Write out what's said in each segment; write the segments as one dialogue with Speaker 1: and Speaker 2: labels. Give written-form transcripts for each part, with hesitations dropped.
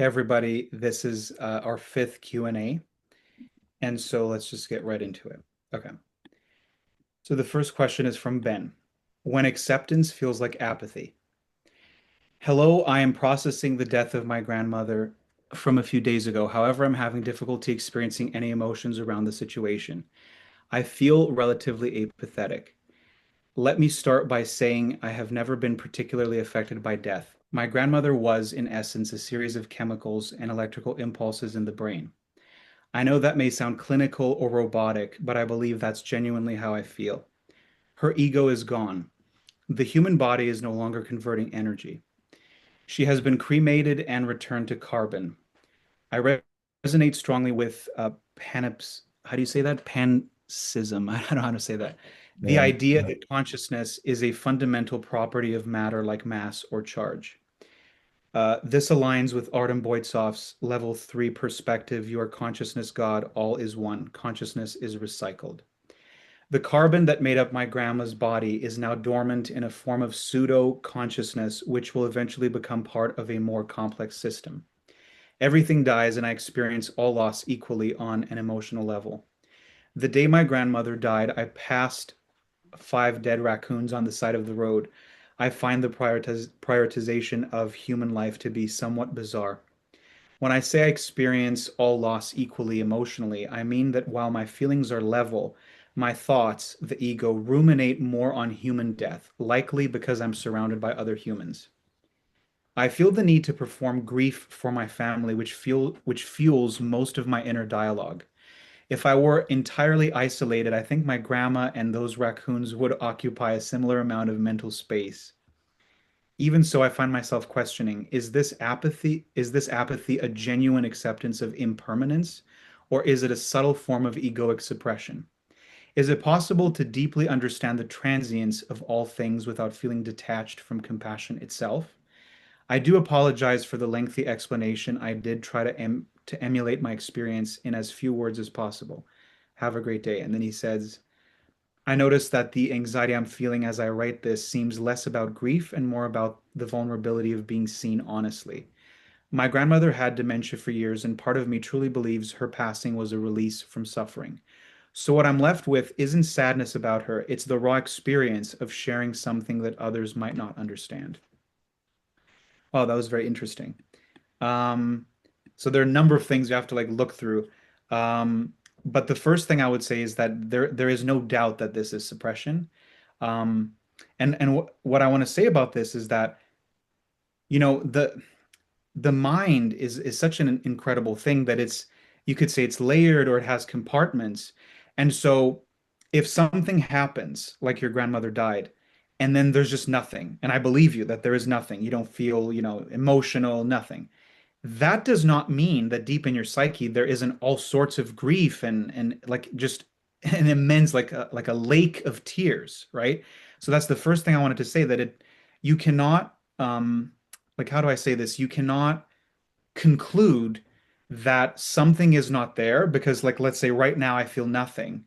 Speaker 1: Hey everybody, this is our fifth Q&A, and so let's just get right into it. Okay. So the first question is from Ben. When acceptance feels like apathy. Hello, I am processing the death of my grandmother from a few days ago. However, I'm having difficulty experiencing any emotions around the situation. I feel relatively apathetic. Let me start by saying I have never been particularly affected by death. My grandmother was, in essence, a series of chemicals and electrical impulses in the brain. I know that may sound clinical or robotic, but I believe that's genuinely how I feel. Her ego is gone. The human body is no longer converting energy. She has been cremated and returned to carbon. I resonate strongly with how do you say that? Panpsychism. I don't know how to say that. The
Speaker 2: Yeah.
Speaker 1: idea that consciousness is a fundamental property of matter like mass or charge. This aligns with Artem Boytsov's level 3 perspective. You are consciousness, God, all is one. Consciousness is recycled. The carbon that made up my grandma's body is now dormant in a form of pseudo consciousness, which will eventually become part of a more complex system. Everything dies, and I experience all loss equally on an emotional level. The day my grandmother died, I passed 5 dead raccoons on the side of the road. I find the prioritization of human life to be somewhat bizarre. When I say I experience all loss equally emotionally, I mean that while my feelings are level, my thoughts, the ego, ruminate more on human death, likely because I'm surrounded by other humans. I feel the need to perform grief for my family, which fuels most of my inner dialogue. If I were entirely isolated, I think my grandma and those raccoons would occupy a similar amount of mental space. Even so, I find myself questioning, is this apathy a genuine acceptance of impermanence, or is it a subtle form of egoic suppression? Is it possible to deeply understand the transience of all things without feeling detached from compassion itself? I do apologize for the lengthy explanation. I did try to emulate my experience in as few words as possible. Have a great day. And then he says, I notice that the anxiety I'm feeling as I write this seems less about grief and more about the vulnerability of being seen honestly. My grandmother had dementia for years, and part of me truly believes her passing was a release from suffering. So, what I'm left with isn't sadness about her, it's the raw experience of sharing something that others might not understand. Oh, that was very interesting. Um, so there are a number of things you have to like look through. But the first thing I would say is that there is no doubt that this is suppression. Um, and what I want to say about this is that, you know, the mind is such an incredible thing that it's you could say it's layered or it has compartments. And so if something happens, like your grandmother died, and then there's just nothing, and I believe you that there is nothing, you don't feel, emotional, nothing. That does not mean that deep in your psyche there isn't all sorts of grief and like just an immense like a lake of tears, right? So that's the first thing I wanted to say that it you cannot like how do I say this? You cannot conclude that something is not there because like let's say right now I feel nothing,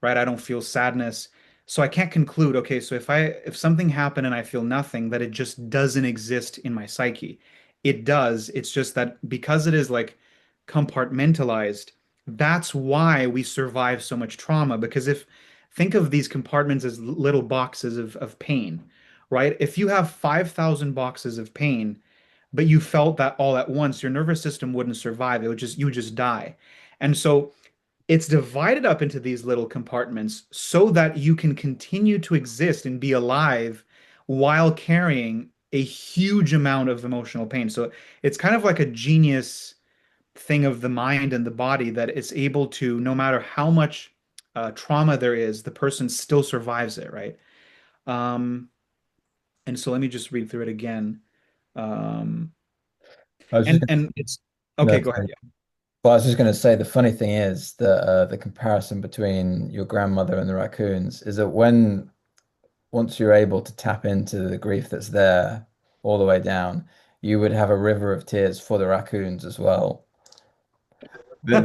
Speaker 1: right? I don't feel sadness. So I can't conclude, okay, so if something happened and I feel nothing, that it just doesn't exist in my psyche. It does. It's just that because it is like compartmentalized, that's why we survive so much trauma. Because if think of these compartments as little boxes of pain, right? If you have 5,000 boxes of pain, but you felt that all at once, your nervous system wouldn't survive. You would just die. And so it's divided up into these little compartments so that you can continue to exist and be alive while carrying a huge amount of emotional pain. So it's kind of like a genius thing of the mind and the body that it's able to, no matter how much trauma there is, the person still survives it, right? Um, and so let me just read through it again. Um,
Speaker 2: I was just
Speaker 1: and it's
Speaker 2: gonna,
Speaker 1: okay,
Speaker 2: no,
Speaker 1: go ahead.
Speaker 2: sorry. Well, I was just going to say the funny thing is that the comparison between your grandmother and the raccoons is that when once you're able to tap into the grief that's there all the way down, you would have a river of tears for the raccoons as well.
Speaker 1: Yeah.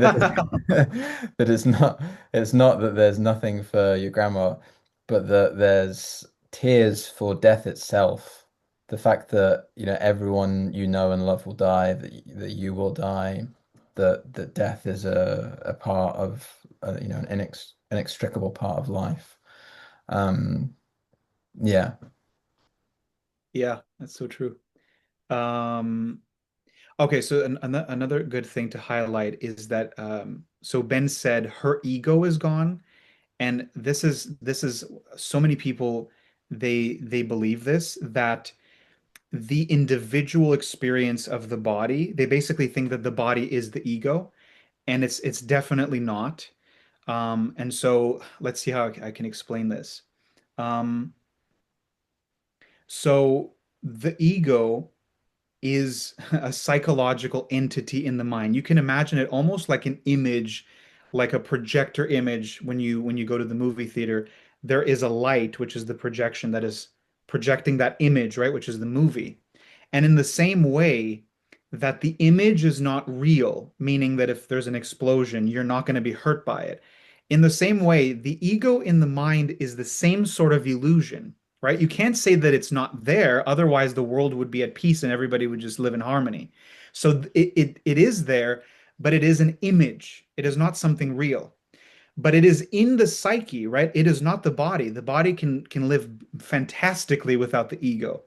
Speaker 2: That is not, it's not that there's nothing for your grandma, but that there's tears for death itself. the fact that, everyone you know and love will die, that you will die, that death is a part of, an inextricable part of life. Um, yeah.
Speaker 1: Yeah, that's so true. Um, okay, so another good thing to highlight is that so Ben said her ego is gone, and this is so many people they believe this that the individual experience of the body, they basically think that the body is the ego, and it's definitely not. And so let's see how I can explain this. Um, so the ego is a psychological entity in the mind. You can imagine it almost like an image, like a projector image when you go to the movie theater. There is a light, which is the projection that is projecting that image, right, which is the movie. And in the same way that the image is not real, meaning that if there's an explosion, you're not going to be hurt by it. In the same way, the ego in the mind is the same sort of illusion, right? You can't say that it's not there, otherwise the world would be at peace and everybody would just live in harmony. So it is there, but it is an image. It is not something real. But it is in the psyche, right? It is not the body. The body can live fantastically without the ego.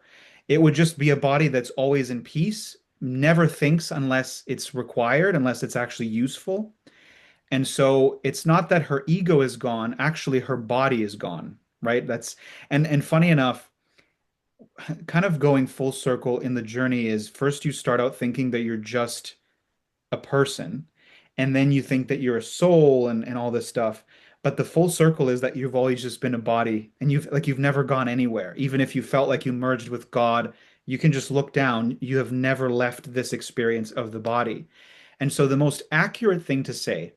Speaker 1: It would just be a body that's always in peace, never thinks unless it's required, unless it's actually useful. And so it's not that her ego is gone, actually her body is gone, right? That's and funny enough, kind of going full circle in the journey is first you start out thinking that you're just a person, and then you think that you're a soul and all this stuff. But the full circle is that you've always just been a body and you've never gone anywhere. Even if you felt like you merged with God, you can just look down. You have never left this experience of the body. And so the most accurate thing to say,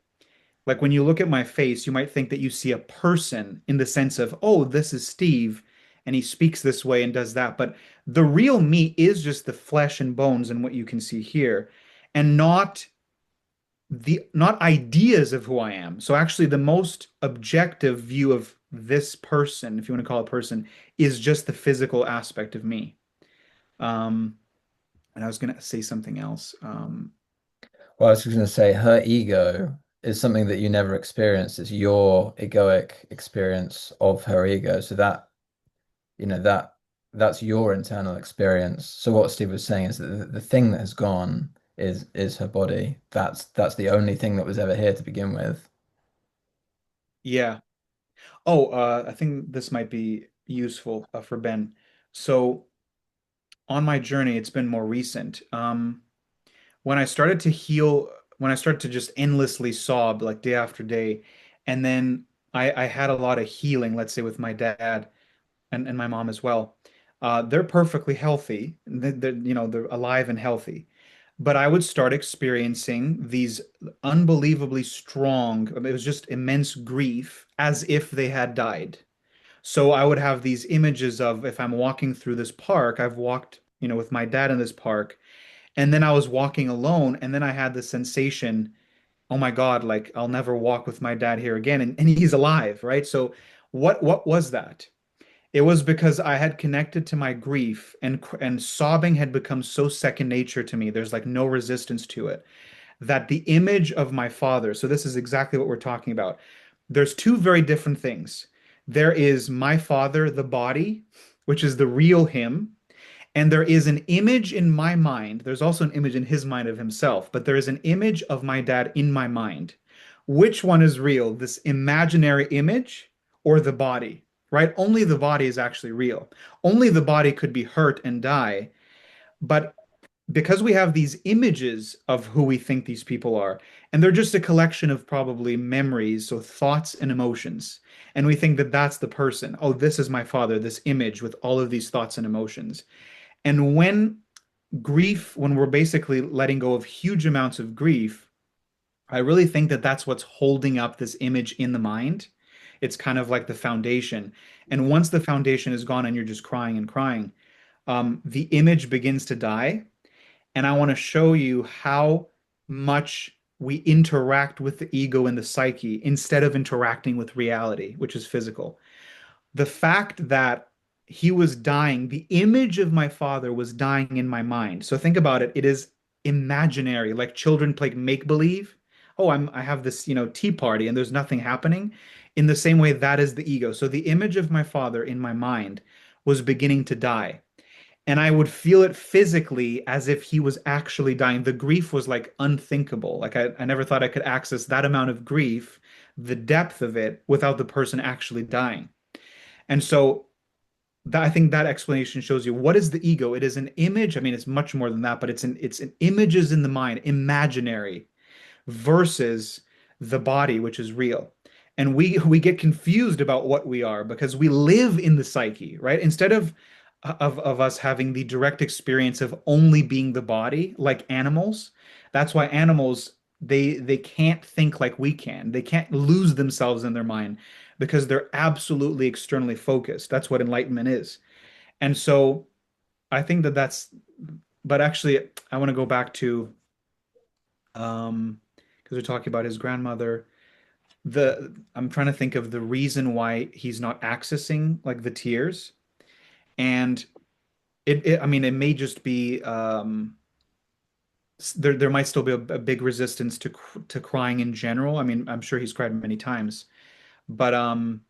Speaker 1: like when you look at my face, you might think that you see a person in the sense of, oh, this is Steve, and he speaks this way and does that. But the real me is just the flesh and bones and what you can see here, and not ideas of who I am. So actually the most objective view of this person, if you want to call it a person, is just the physical aspect of me. Um, and I was gonna say something else.
Speaker 2: Well, I was just going to say her ego is something that you never experienced. It's your egoic experience of her ego. So that's your internal experience. So what Steve was saying is that the thing that has gone is her body. That's the only thing that was ever here to begin with.
Speaker 1: Yeah. Oh, I think this might be useful for Ben. So on my journey, it's been more recent. When I started to heal, when I started to just endlessly sob like day after day, and then I had a lot of healing, let's say with my dad and my mom as well. They're perfectly healthy. They're alive and healthy. But I would start experiencing these unbelievably strong, it was just immense grief as if they had died. So I would have these images of if I'm walking through this park, I've walked, with my dad in this park, and then I was walking alone, and then I had the sensation, oh my God, like I'll never walk with my dad here again, and he's alive, right? So what was that? It was because I had connected to my grief, and sobbing had become so second nature to me. There's like no resistance to it. That the image of my father, so this is exactly what we're talking about. There's two very different things. There is my father, the body, which is the real him, and there is an image in my mind. There's also an image in his mind of himself, but there is an image of my dad in my mind. Which one is real? This imaginary image or the body, right? Only the body is actually real. Only the body could be hurt and die. But because we have these images of who we think these people are, and they're just a collection of probably memories, so thoughts and emotions, and we think that that's the person. Oh, this is my father, this image with all of these thoughts and emotions. And when we're basically letting go of huge amounts of grief, I really think that that's what's holding up this image in the mind. It's kind of like the foundation. And once the foundation is gone and you're just crying and crying, the image begins to die. And I want to show you how much we interact with the ego and the psyche instead of interacting with reality, which is physical. The fact that he was dying. The image of my father was dying in my mind. So think about it. It is imaginary, like children play make believe. Oh, I have this, tea party and there's nothing happening. In the same way, that is the ego. So the image of my father in my mind was beginning to die. And I would feel it physically as if he was actually dying. The grief was like unthinkable. Like I never thought I could access that amount of grief, the depth of it, without the person actually dying. And so that I think that explanation shows you what is the ego. It is an image. I mean, it's much more than that, but it's an images in the mind, imaginary, versus the body, which is real. And we get confused about what we are because we live in the psyche, right? Instead of us having the direct experience of only being the body, like animals. That's why animals they can't think like we can. They can't lose themselves in their mind because they're absolutely externally focused. That's what enlightenment is. And so I think that but actually I want to go back to because we're talking about his grandmother. I'm trying to think of the reason why he's not accessing like the tears. And I mean, it may just be there might still be a big resistance to crying in general. I mean, I'm sure he's cried many times, but I'm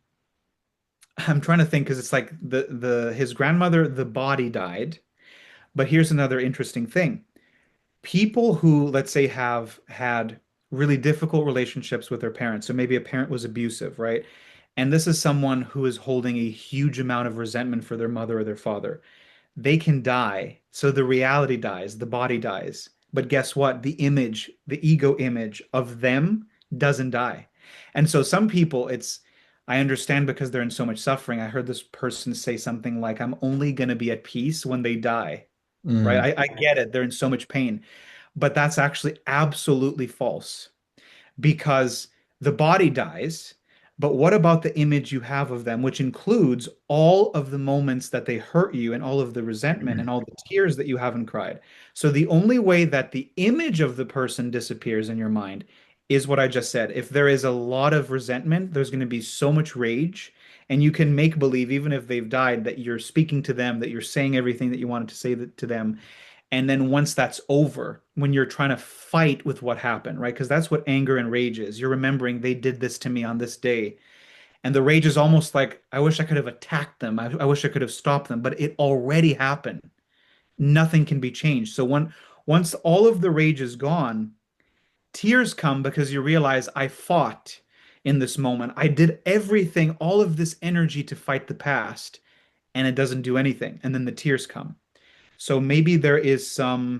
Speaker 1: trying to think because it's like the his grandmother, the body died. But here's another interesting thing. People who, let's say, have had really difficult relationships with their parents, so maybe a parent was abusive, right? And this is someone who is holding a huge amount of resentment for their mother or their father. They can die. So the reality dies, the body dies. But guess what? The image, the ego image of them doesn't die. And so some people, I understand because they're in so much suffering. I heard this person say something like, I'm only going to be at peace when they die, right?
Speaker 2: Mm.
Speaker 1: I get it. They're in so much pain. But that's actually absolutely false because the body dies. But what about the image you have of them, which includes all of the moments that they hurt you and all of the resentment and all the tears that you haven't cried? So the only way that the image of the person disappears in your mind is what I just said. If there is a lot of resentment, there's going to be so much rage, and you can make believe, even if they've died, that you're speaking to them, that you're saying everything that you wanted to say to them, and then once that's over, when you're trying to fight with what happened, right? Because that's what anger and rage is. You're remembering they did this to me on this day. And the rage is almost like, I wish I could have attacked them. I wish I could have stopped them, but it already happened. Nothing can be changed. So once all of the rage is gone, tears come because you realize I fought in this moment. I did everything, all of this energy to fight the past, and it doesn't do anything. And then the tears come. So maybe there is a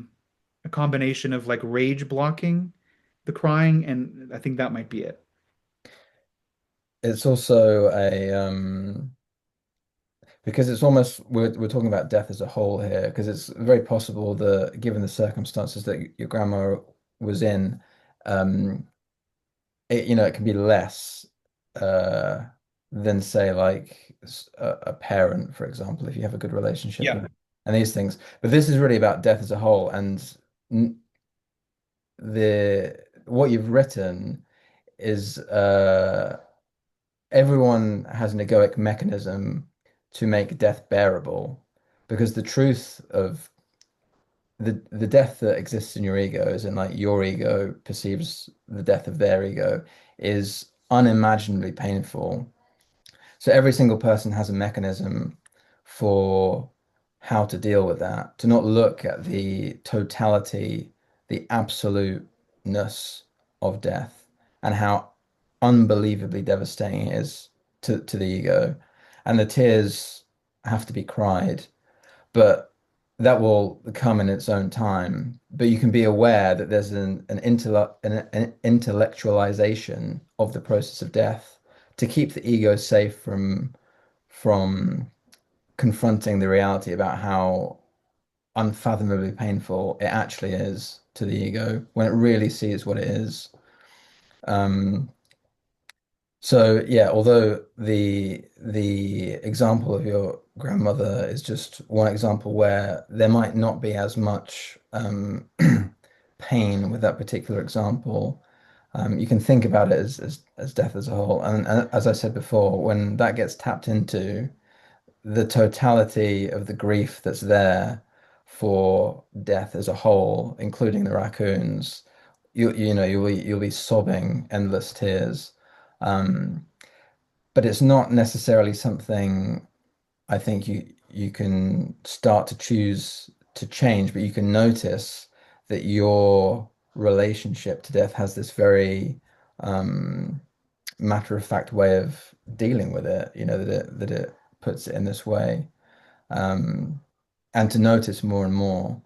Speaker 1: combination of like rage blocking the crying, and I think that might be it.
Speaker 2: It's also a because it's almost we're talking about death as a whole here, because it's very possible that given the circumstances that your grandma was in, um, it can be less uh, than say like a parent, for example, if you have a good relationship with
Speaker 1: Yeah.
Speaker 2: them and these things. But this is really about death as a whole, and the what you've written is everyone has an egoic mechanism to make death bearable, because the truth of the death that exists in your ego, is in like your ego perceives the death of their ego, is unimaginably painful. So every single person has a mechanism for how to deal with that, to not look at the totality, the absoluteness of death, and how unbelievably devastating it is to the ego. And the tears have to be cried, but that will come in its own time. But you can be aware that there's an intellectualization of the process of death to keep the ego safe from confronting the reality about how unfathomably painful it actually is to the ego when it really sees what it is. Um, so yeah, although the example of your grandmother is just one example where there might not be as much pain with that particular example, you can think about it as death as a whole. And as I said before, when that gets tapped into, the totality of the grief that's there for death as a whole, including the raccoons, you'll be sobbing endless tears. Um, but it's not necessarily something I think you can start to choose to change, but you can notice that your relationship to death has this very um, matter-of-fact way of dealing with it, that it puts it in this way. Um, and to notice more and more,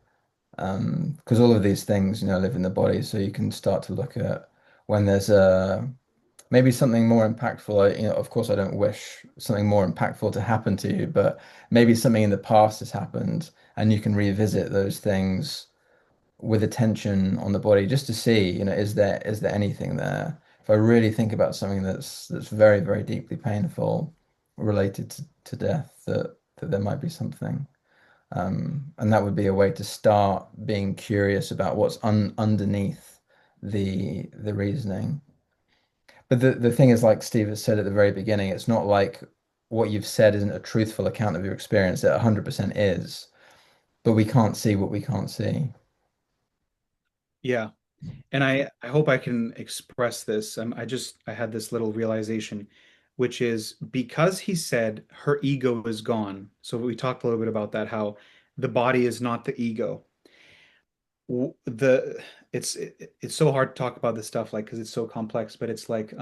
Speaker 2: because all of these things, live in the body, so you can start to look at when there's maybe something more impactful. Of course, I don't wish something more impactful to happen to you, but maybe something in the past has happened, and you can revisit those things with attention on the body just to see, is there anything there? If I really think about something that's very, very deeply painful related to death, that there might be something. And that would be a way to start being curious about what's underneath the reasoning. But the thing is, like Steve has said at the very beginning, it's not like what you've said isn't a truthful account of your experience. It 100% is, but we can't see what we can't see.
Speaker 1: Yeah. And I hope I can express this. I had this little realization, which is because he said her ego is gone. So we talked a little bit about that, how the body is not the ego. The it's so hard to talk about this stuff like because it's so complex, but it's like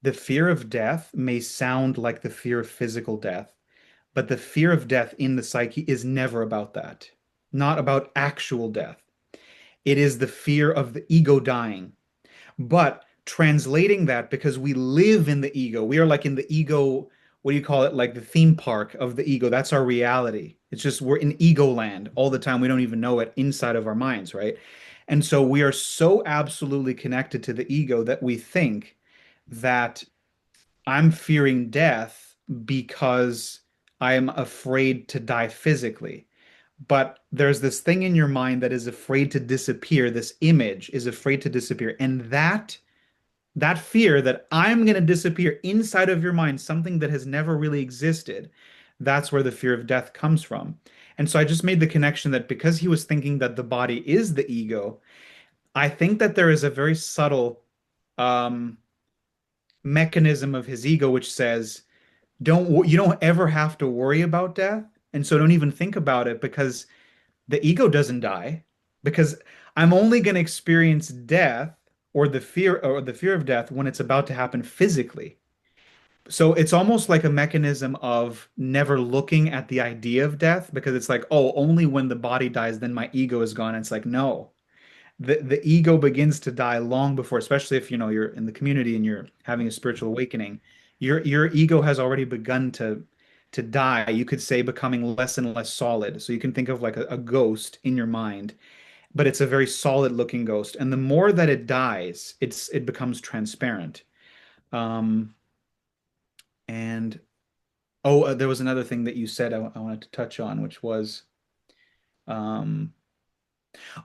Speaker 1: the fear of death may sound like the fear of physical death, but the fear of death in the psyche is never about that. Not about actual death. It is the fear of the ego dying. But translating that, because we live in the ego, we are like in the ego, what do you call it? Like the theme park of the ego. That's our reality. It's just we're in ego land all the time. We don't even know it inside of our minds, right? And so we are so absolutely connected to the ego that we think that I'm fearing death because I'm afraid to die physically. But there's this thing in your mind that is afraid to disappear. This image is afraid to disappear. And that fear that I'm going to disappear inside of your mind, something that has never really existed, that's where the fear of death comes from. And so I just made the connection that because he was thinking that the body is the ego, I think that there is a very subtle um, mechanism of his ego which says, you don't ever have to worry about death. And so don't even think about it because the ego doesn't die because I'm only going to experience death or the fear of death when it's about to happen physically. So it's almost like a mechanism of never looking at the idea of death because it's like, oh, only when the body dies, then my ego is gone. And it's like, no, the ego begins to die long before, especially if you're in the community and you're having a spiritual awakening. Your ego has already begun to die. You could say becoming less and less solid. So you can think of like a ghost in your mind, but it's a very solid looking ghost. And the more that it dies, it becomes transparent. Um, and there was another thing that you said I wanted to touch on, which was um,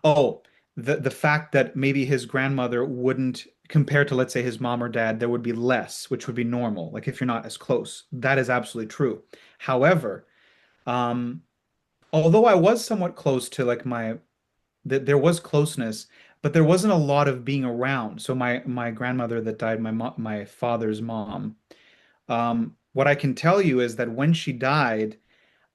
Speaker 1: oh, the fact that maybe his grandmother wouldn't, compared to, let's say, his mom or dad, there would be less, which would be normal. Like if you're not as close, that is absolutely true. However, um, although I was somewhat close to like there was closeness, but there wasn't a lot of being around. So my grandmother that died, my father's mom, what I can tell you is that when she died,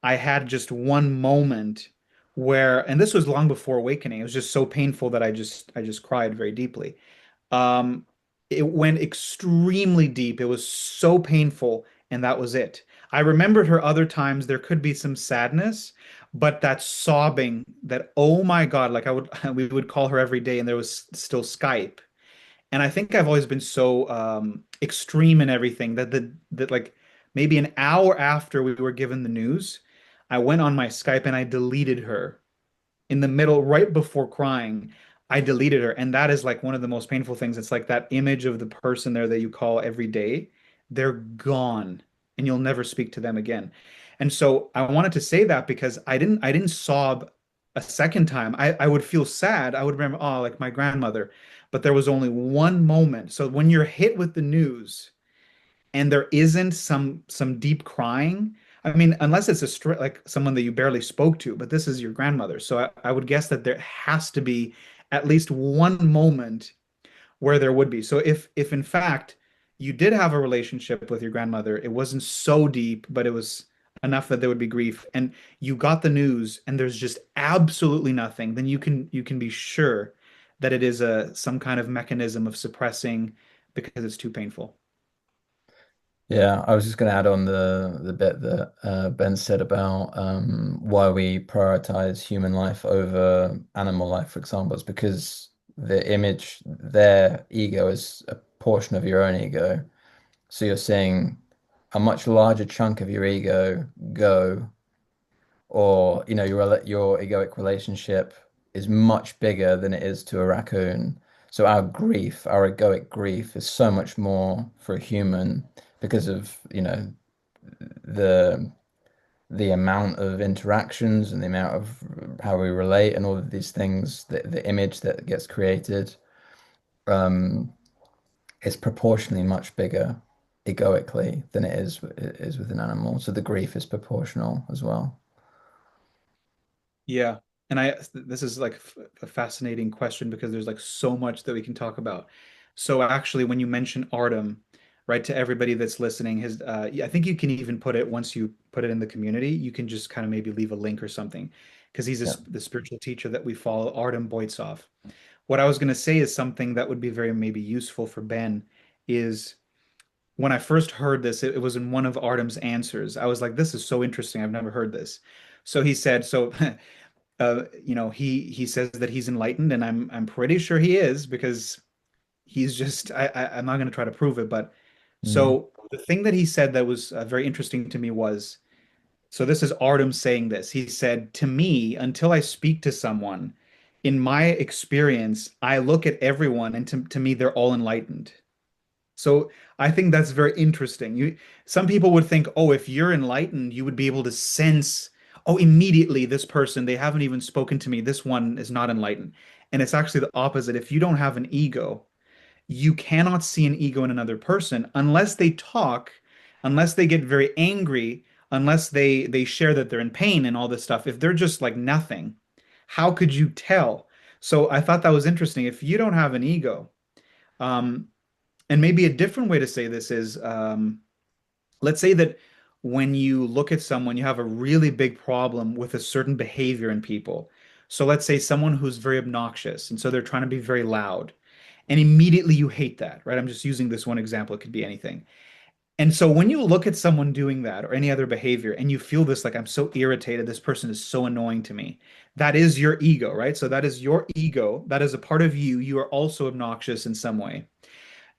Speaker 1: I had just one moment where, and this was long before awakening. It was just so painful that I just cried very deeply. Um, it went extremely deep. It was so painful, and that was it. I remembered her other times. There could be some sadness, but that sobbing, that oh my God, like we would call her every day, and there was still Skype. And I think I've always been so extreme in everything that like maybe an hour after we were given the news, I went on my Skype and I deleted her in the middle, right before crying. I deleted her, and that is like one of the most painful things. It's like that image of the person there that you call every day. They're gone, and you'll never speak to them again. And so I wanted to say that because I didn't sob a second time. I would feel sad. I would remember, oh, like my grandmother, but there was only one moment. So when you're hit with the news and there isn't some deep crying, I mean, unless it's a like someone that you barely spoke to, but this is your grandmother. So I would guess that there has to be at least one moment where there would be. So if in fact you did have a relationship with your grandmother, it wasn't so deep, but it was enough that there would be grief, and you got the news and there's just absolutely nothing, then you can be sure that it is a some kind of mechanism of suppressing because it's too painful.
Speaker 2: Yeah, I was just going to add on the bit that Ben said about why we prioritize human life over animal life, for example, is because the image, their ego is a portion of your own ego. So you're seeing a much larger chunk of your ego go, or your egoic relationship is much bigger than it is to a raccoon. So our grief, our egoic grief, is so much more for a human because of, the the amount of interactions and the amount of how we relate and all of these things, the image that gets created, um, is proportionally much bigger egoically than it is with an animal. So the grief is proportional as well.
Speaker 1: Yeah. And this is like a fascinating question because there's like so much that we can talk about. So actually, when you mention Artem, right, to everybody that's listening, yeah, I think you can even put it once you put it in the community, you can just kind of maybe leave a link or something because
Speaker 2: Yeah.
Speaker 1: the spiritual teacher that we follow, Artem Boitsov. What I was going to say is something that would be very maybe useful for Ben is when I first heard this, it was in one of Artem's answers. I was like, this is so interesting. I've never heard this. So he said, so he says that he's enlightened, and I'm pretty sure he is because he's just I'm not going to try to prove it, but
Speaker 2: Mm.
Speaker 1: so the thing that he said that was very interesting to me was, so this is Artem saying this. He said, to me, until I speak to someone, in my experience, I look at everyone and to me they're all enlightened. So I think that's very interesting. Some people would think, oh, if you're enlightened, you would be able to sense, oh, immediately this person, they haven't even spoken to me. This one is not enlightened. And it's actually the opposite. If you don't have an ego, you cannot see an ego in another person unless they talk, unless they get very angry, unless they share that they're in pain and all this stuff. If they're just like nothing, how could you tell? So I thought that was interesting. If you don't have an ego, um, and maybe a different way to say this is, let's say that when you look at someone, you have a really big problem with a certain behavior in people. So let's say someone who's very obnoxious, and so they're trying to be very loud, and immediately you hate that, right? I'm just using this one example. It could be anything. And so when you look at someone doing that or any other behavior and you feel this, like, I'm so irritated, this person is so annoying to me, that is your ego, right? So that is your ego. That is a part of you. You are also obnoxious in some way.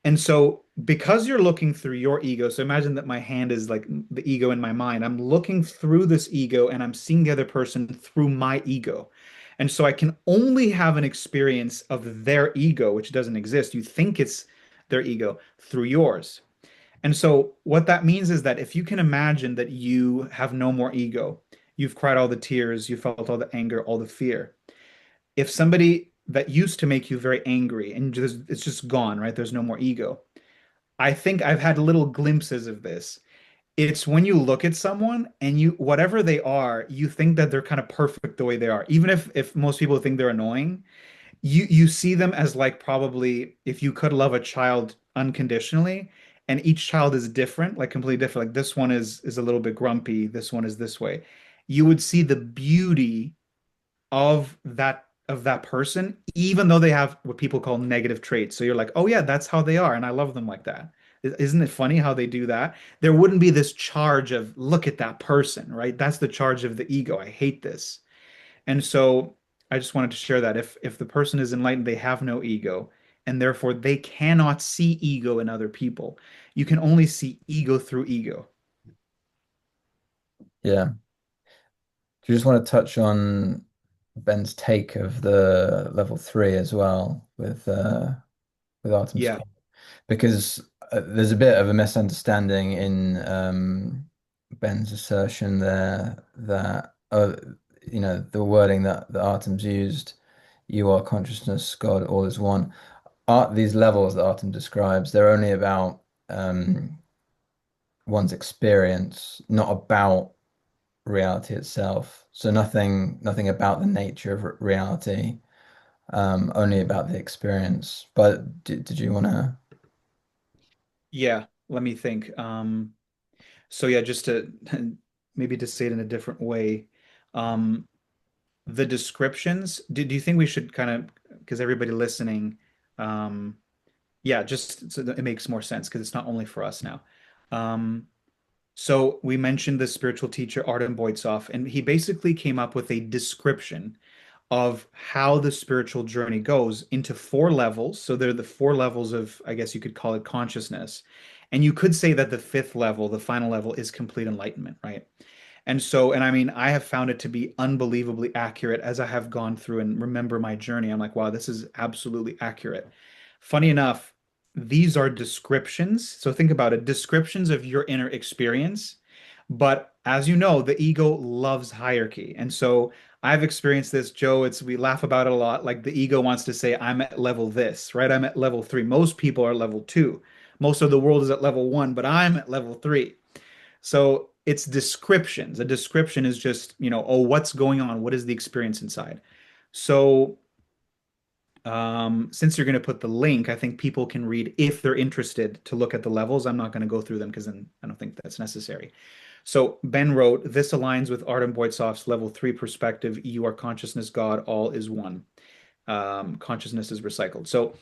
Speaker 1: And so, because you're looking through your ego, so imagine that my hand is like the ego in my mind. I'm looking through this ego and I'm seeing the other person through my ego. And so, I can only have an experience of their ego, which doesn't exist. You think it's their ego through yours. And so, what that means is that if you can imagine that you have no more ego, you've cried all the tears, you felt all the anger, all the fear. If somebody that used to make you very angry and it's just gone, right? There's no more ego. I think I've had little glimpses of this. It's when you look at someone and you, whatever they are, you think that they're kind of perfect the way they are. Even if most people think they're annoying, you see them as like probably if you could love a child unconditionally, and each child is different, like completely different. Like this one is a little bit grumpy, this one is this way. You would see the beauty of that person, even though they have what people call negative traits. So you're like, oh yeah, that's how they are, and I love them like that. Isn't it funny how they do that? There wouldn't be this charge of look at that person, right? That's the charge of the ego. I hate this. And so I just wanted to share that if the person is enlightened, they have no ego, and therefore they cannot see ego in other people. You can only see ego through ego.
Speaker 2: Yeah. Do you just want to touch on Ben's take of the level three as well with Artem's
Speaker 1: Yeah.
Speaker 2: Core? Because there's a bit of a misunderstanding in Ben's assertion there that the wording that Artem's used, you are consciousness, God, all is one. Art these levels that Artem describes, they're only about one's experience, not about reality itself. So nothing about the nature of reality, only about the experience. But did you want to?
Speaker 1: Yeah, let me think. So yeah, just to maybe to say it in a different way, um, the descriptions, do you think we should kind of, because everybody listening, um, yeah, just so that it makes more sense because it's not only for us now. Um, so we mentioned the spiritual teacher Artem Boitsoff, and he basically came up with a description of how the spiritual journey goes into four levels. So they're the four levels of, I guess you could call it consciousness. And you could say that the fifth level, the final level, is complete enlightenment, right? And so, and I mean, I have found it to be unbelievably accurate as I have gone through and remember my journey. I'm like, wow, this is absolutely accurate. Funny enough, these are descriptions. So think about it, descriptions of your inner experience. But as you know, the ego loves hierarchy. And so I've experienced this, Joe. We laugh about it a lot. Like the ego wants to say, I'm at level this, right? I'm at level three. Most people are level two. Most of the world is at level one, but I'm at level three. So it's descriptions. A description is just, oh, what's going on? What is the experience inside? So since you're going to put the link, I think people can read if they're interested to look at the levels. I'm not going to go through them because then I don't think that's necessary. So Ben wrote, this aligns with Artem Boitsoff's level three perspective. You are consciousness, God, all is one. Consciousness is recycled. So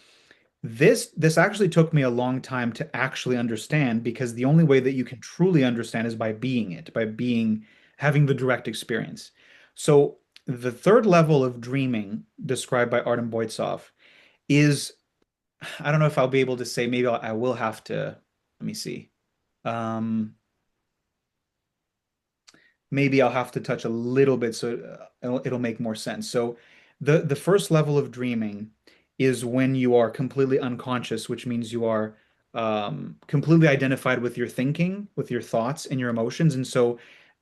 Speaker 1: this actually took me a long time to actually understand because the only way that you can truly understand is by being it, by having the direct experience. So the third level of dreaming described by Artem Boitsoff is, I don't know if I'll be able to say, maybe I will have to, let me see. Um, Maybe I'll have to touch a little bit so it'll make more sense. So the first level of dreaming is when you are completely unconscious, which means you are completely identified with your thinking, with your thoughts and your emotions, and so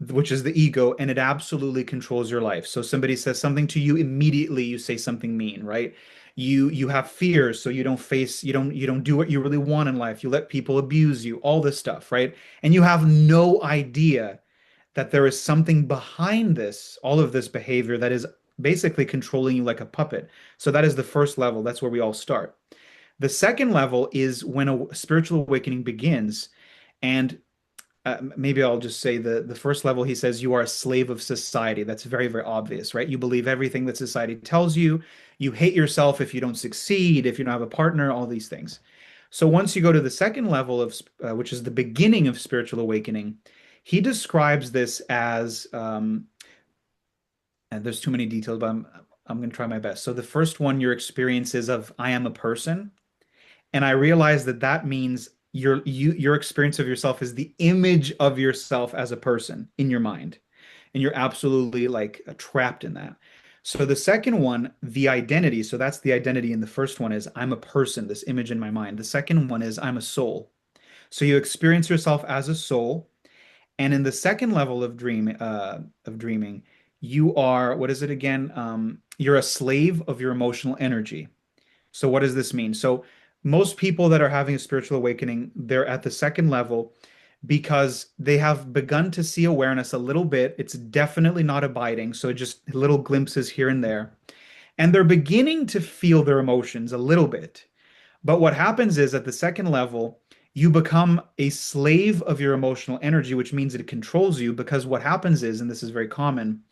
Speaker 1: which is the ego, and it absolutely controls your life. So somebody says something to you, immediately you say something mean, right? You have fears, so you don't do what you really want in life. You let people abuse you, all this stuff, right? And you have no idea that there is something behind this, all of this behavior that is basically controlling you like a puppet. So that is the first level. That's where we all start. The second level is when a spiritual awakening begins. And maybe I'll just say the first level, he says, you are a slave of society. That's very, very obvious, right? You believe everything that society tells you. You hate yourself if you don't succeed, if you don't have a partner, all these things. So once you go to the second level of, which is the beginning of spiritual awakening, he describes this as, and there's too many details, but I'm going to try my best. So the first one, your experience is of I am a person, and I realize that that means your experience of yourself is the image of yourself as a person in your mind, and you're absolutely like trapped in that. So the second one, the identity. So that's the identity in the first one is I'm a person, this image in my mind. The second one is I'm a soul. So you experience yourself as a soul. And in the second level of dreaming, you are, what is it again? You're a slave of your emotional energy. So what does this mean? So most people that are having a spiritual awakening, they're at the second level because they have begun to see awareness a little bit. It's definitely not abiding, so just little glimpses here and there. And they're beginning to feel their emotions a little bit. But what happens is at the second level, you become a slave of your emotional energy, which means it controls you. Because what happens is, and this is very common,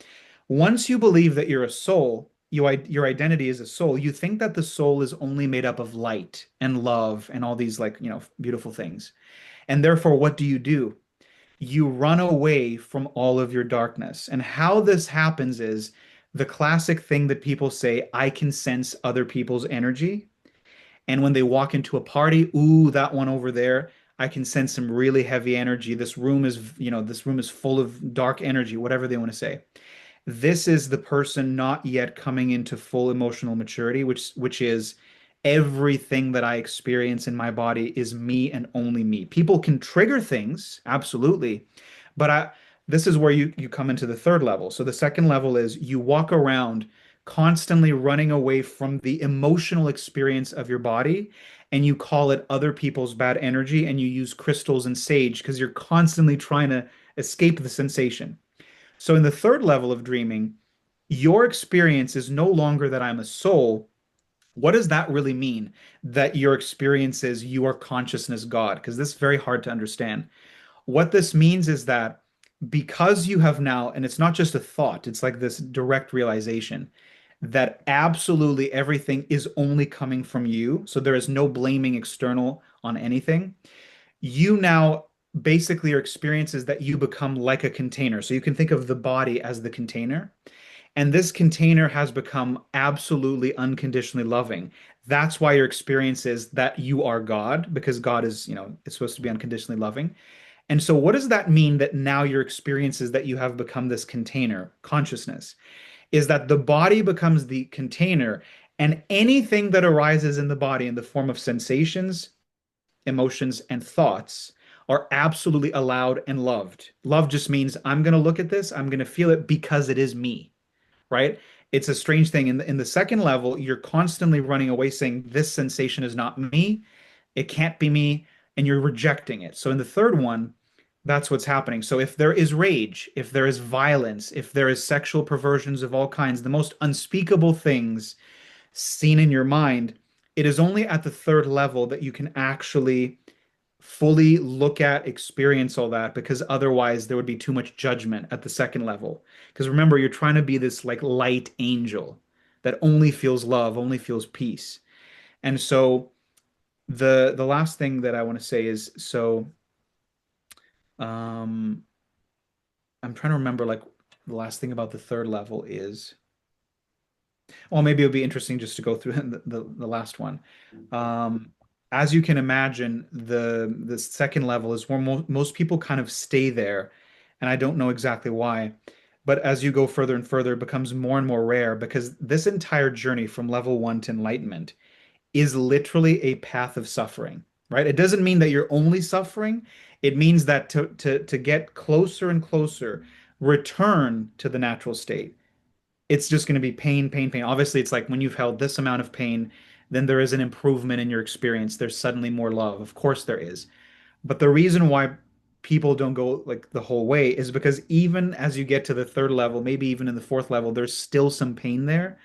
Speaker 1: once you believe that you're a soul, your identity is a soul, you think that the soul is only made up of light and love and all these like, beautiful things. And therefore, what do? You run away from all of your darkness. And how this happens is the classic thing that people say, I can sense other people's energy. And when they walk into a party, ooh, that one over there, I can sense some really heavy energy. This room is full of dark energy, whatever they want to say. This is the person not yet coming into full emotional maturity, which is everything that I experience in my body is me and only me. People can trigger things, absolutely, but this is where you come into the third level. So the second level is you walk around constantly running away from the emotional experience of your body, and you call it other people's bad energy, and you use crystals and sage because you're constantly trying to escape the sensation. So in the third level of dreaming, your experience is no longer that I'm a soul. What does that really mean? That your experience is you are consciousness God? Because this is very hard to understand. What this means is that because you have now, and it's not just a thought, it's like this direct realization that absolutely everything is only coming from you. So there is no blaming external on anything. You now basically your experience is that you become like a container. So you can think of the body as the container. And this container has become absolutely unconditionally loving. That's why your experience is that you are God, because God is, it's supposed to be unconditionally loving. And so, what does that mean that now your experience is that you have become this container, consciousness? Is that the body becomes the container, and anything that arises in the body in the form of sensations, emotions, and thoughts are absolutely allowed and loved. Love just means I'm going to look at this, I'm going to feel it because it is me, right? It's a strange thing. In the second level, you're constantly running away saying, this sensation is not me, it can't be me, and you're rejecting it. So in the third one, that's what's happening. So if there is rage, if there is violence, if there is sexual perversions of all kinds, the most unspeakable things seen in your mind, it is only at the third level that you can actually fully look at, experience all that, because otherwise there would be too much judgment at the second level. Because remember, you're trying to be this like light angel that only feels love, only feels peace. And so the last thing that I want to say is um I'm trying to remember like the last thing about the third level is, well, maybe it'll be interesting just to go through the last one. Um, as you can imagine, the second level is where most people kind of stay there, and I don't know exactly why. But as you go further and further, it becomes more and more rare because this entire journey from level one to enlightenment is literally a path of suffering, right? It doesn't mean that you're only suffering. It means that to get closer and closer, return to the natural state, it's just going to be pain, pain, pain. Obviously, it's like when you've held this amount of pain, then there is an improvement in your experience. There's suddenly more love. Of course, there is. But the reason why people don't go like the whole way is because even as you get to the third level, maybe even in the fourth level, there's still some pain there.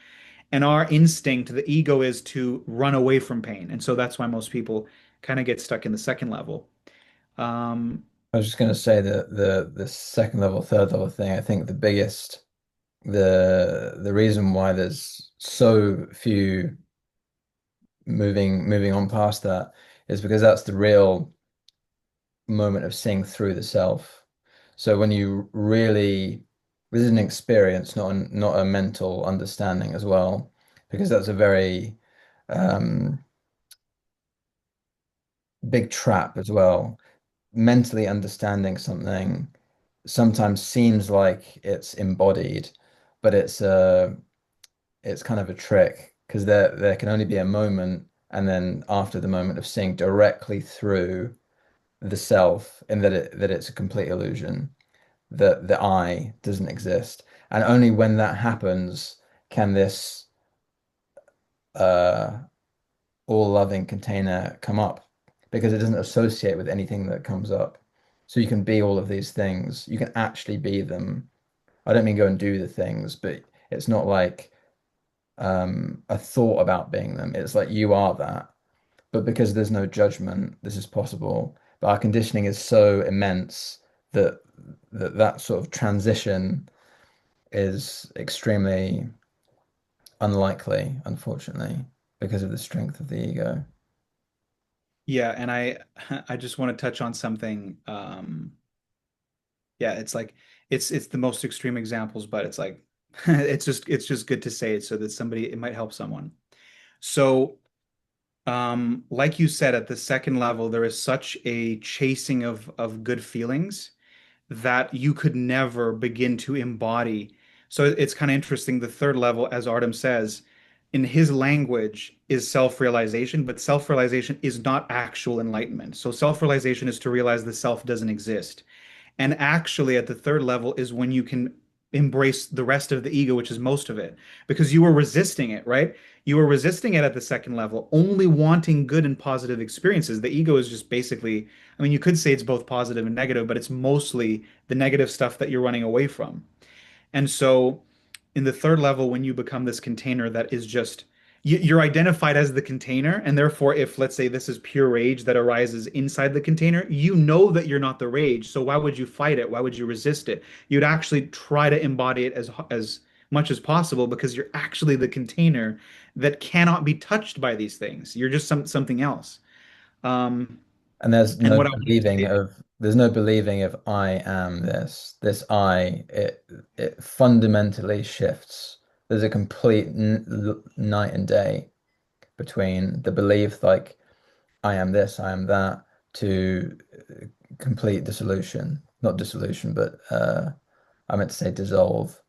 Speaker 1: And our instinct, the ego, is to run away from pain. And so that's why most people kind of get stuck in the second level. Um,
Speaker 2: I was just going to say that the second level, third level thing, I think the reason why there's so few moving on past that is because that's the real moment of seeing through the self. So when you really, this is an experience, not a mental understanding as well, because that's a very um, big trap as well. Mentally understanding something sometimes seems like it's embodied, but it's kind of a trick because there can only be a moment, and then after the moment of seeing directly through the self, in that it's a complete illusion, that the I doesn't exist, and only when that happens can this uh, all-loving container come up, because it doesn't associate with anything that comes up. So you can be all of these things. You can actually be them. I don't mean go and do the things, but it's not like a thought about being them. It's like you are that. But because there's no judgment, this is possible. But our conditioning is so immense that that sort of transition is extremely unlikely, unfortunately, because of the strength of the ego.
Speaker 1: yeah, and I just want to touch on something. Yeah, it's like it's the most extreme examples, but it's like it's just good to say it so that somebody it might help someone. So, like you said, at the second level, there is such a chasing of good feelings that you could never begin to embody. So it's kind of interesting. The third level, as Artem says, in his language is self-realization, but self-realization is not actual enlightenment. So self-realization is to realize the self doesn't exist. And actually, at the third level is when you can embrace the rest of the ego, which is most of it, because you were resisting it, right? You were resisting it at the second level, only wanting good and positive experiences. The ego is just basically, I mean, you could say it's both positive and negative, but it's mostly the negative stuff that you're running away from. And so in the third level, when you become this container that is just, you're identified as the container. And therefore, if let's say this is pure rage that arises inside the container, you know that you're not the rage. So why would you fight it? Why would you resist it? You'd actually try to embody it as much as possible because you're actually the container that cannot be touched by these things. You're just something else. Um,
Speaker 2: And there's
Speaker 1: and
Speaker 2: no
Speaker 1: what I want to
Speaker 2: believing
Speaker 1: say,
Speaker 2: of there's no believing of I am this. This I, it fundamentally shifts. There's a complete n night and day between the belief like I am this, I am that, to complete dissolution. Not dissolution, but I meant to say dissolve.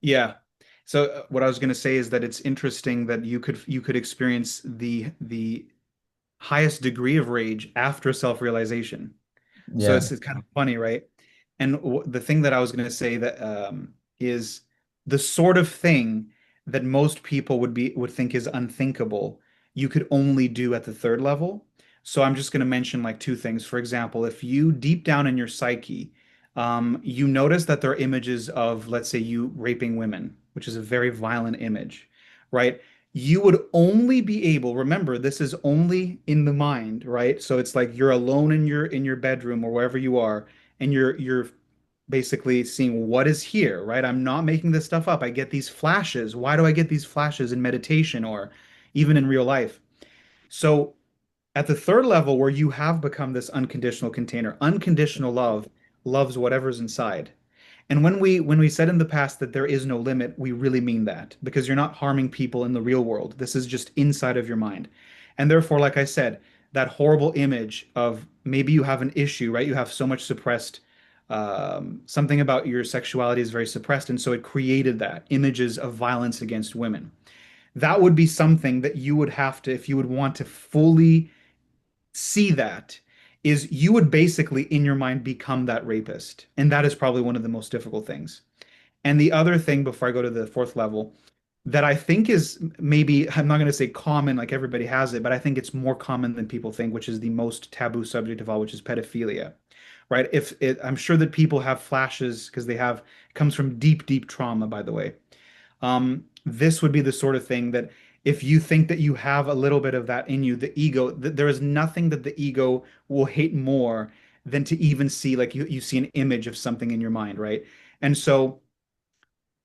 Speaker 1: yeah. So what I was going to say is that it's interesting that you could experience the highest degree of rage after self-realization. So
Speaker 2: Yeah,
Speaker 1: it's kind of funny, right? And the thing that I was going to say that is the sort of thing that most people would think is unthinkable, you could only do at the third level. So I'm just going to mention like two things. For example, if you deep down in your psyche, you notice that there are images of, let's say, you raping women, which is a very violent image, right? You would only be able, remember, this is only in the mind, right? So it's like you're alone in your bedroom or wherever you are, and you're basically seeing what is here, right? I'm not making this stuff up. I get these flashes. Why do I get these flashes in meditation or even in real life? So at the third level, where you have become this unconditional container, unconditional love loves whatever's inside. And when we said in the past that there is no limit, we really mean that because you're not harming people in the real world. This is just inside of your mind. And therefore, like I said, that horrible image of maybe you have an issue, right? You have so much suppressed, something about your sexuality is very suppressed. And so it created that images of violence against women. That would be something that you would have to, if you would want to fully see that, is you would basically in your mind become that rapist. And that is probably one of the most difficult things. And the other thing before I go to the fourth level that I think is maybe, I'm not going to say common like everybody has it, but I think it's more common than people think, which is the most taboo subject of all, which is pedophilia, right? If it, I'm sure that people have flashes because they have, it comes from deep, deep trauma, by the way. This would be the sort of thing that if you think that you have a little bit of that in you, the ego, there is nothing that the ego will hate more than to even see, like you see an image of something in your mind, right? And so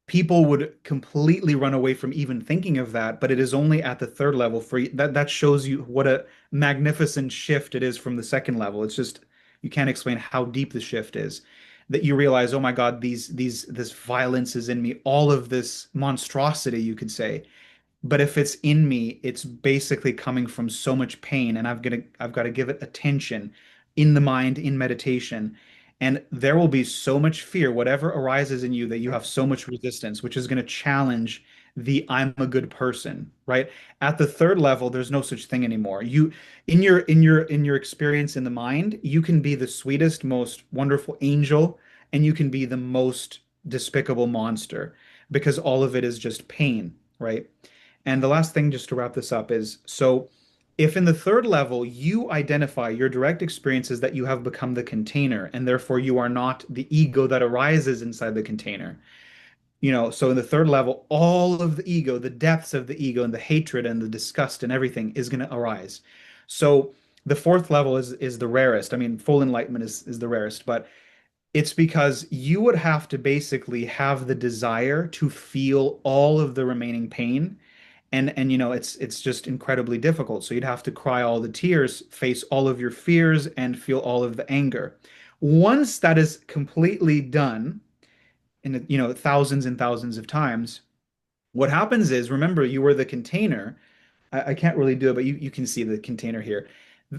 Speaker 1: people would completely run away from even thinking of that, but it is only at the third level for that that shows you what a magnificent shift it is from the second level. It's just you can't explain how deep the shift is that you realize, oh my God, these this violence is in me, all of this monstrosity, you could say. But if it's in me, it's basically coming from so much pain, and I've got to give it attention in the mind, in meditation. And there will be so much fear, whatever arises in you, that you have so much resistance, which is going to challenge the I'm a good person, right? At the third level, there's no such thing anymore. You in your experience in the mind, you can be the sweetest, most wonderful angel, and you can be the most despicable monster because all of it is just pain, right? And the last thing, just to wrap this up, is so if in the third level you identify your direct experiences that you have become the container and therefore you are not the ego that arises inside the container, so in the third level, all of the ego, the depths of the ego and the hatred and the disgust and everything is going to arise. So the fourth level is the rarest. I mean, full enlightenment is the rarest, but it's because you would have to basically have the desire to feel all of the remaining pain and it's just incredibly difficult, so you'd have to cry all the tears, face all of your fears and feel all of the anger. Once that is completely done in thousands and thousands of times, what happens is, remember, you were the container. I can't really do it, but you can see the container here.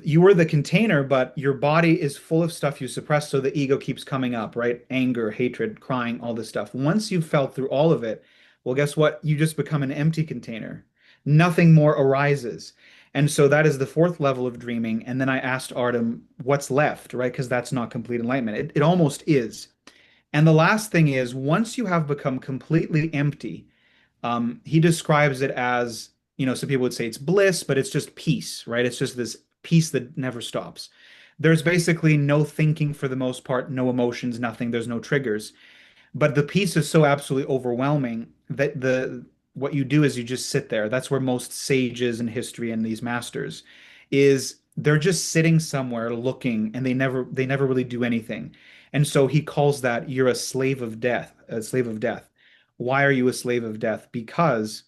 Speaker 1: You were the container, but your body is full of stuff you suppress, so the ego keeps coming up, right? Anger, hatred, crying, all this stuff. Once you've felt through all of it, well, guess what? You just become an empty container. Nothing more arises. And so that is the fourth level of dreaming. And then I asked Artem, what's left, right? Because that's not complete enlightenment. It almost is. And the last thing is, once you have become completely empty, he describes it as, some people would say it's bliss, but it's just peace, right? It's just this peace that never stops. There's basically no thinking for the most part, no emotions, nothing. There's no triggers. But the peace is so absolutely overwhelming that the what you do is you just sit there. That's where most sages in history and these masters is they're just sitting somewhere looking and they never really do anything. And so he calls that you're a slave of death, a slave of death. Why are you a slave of death? Because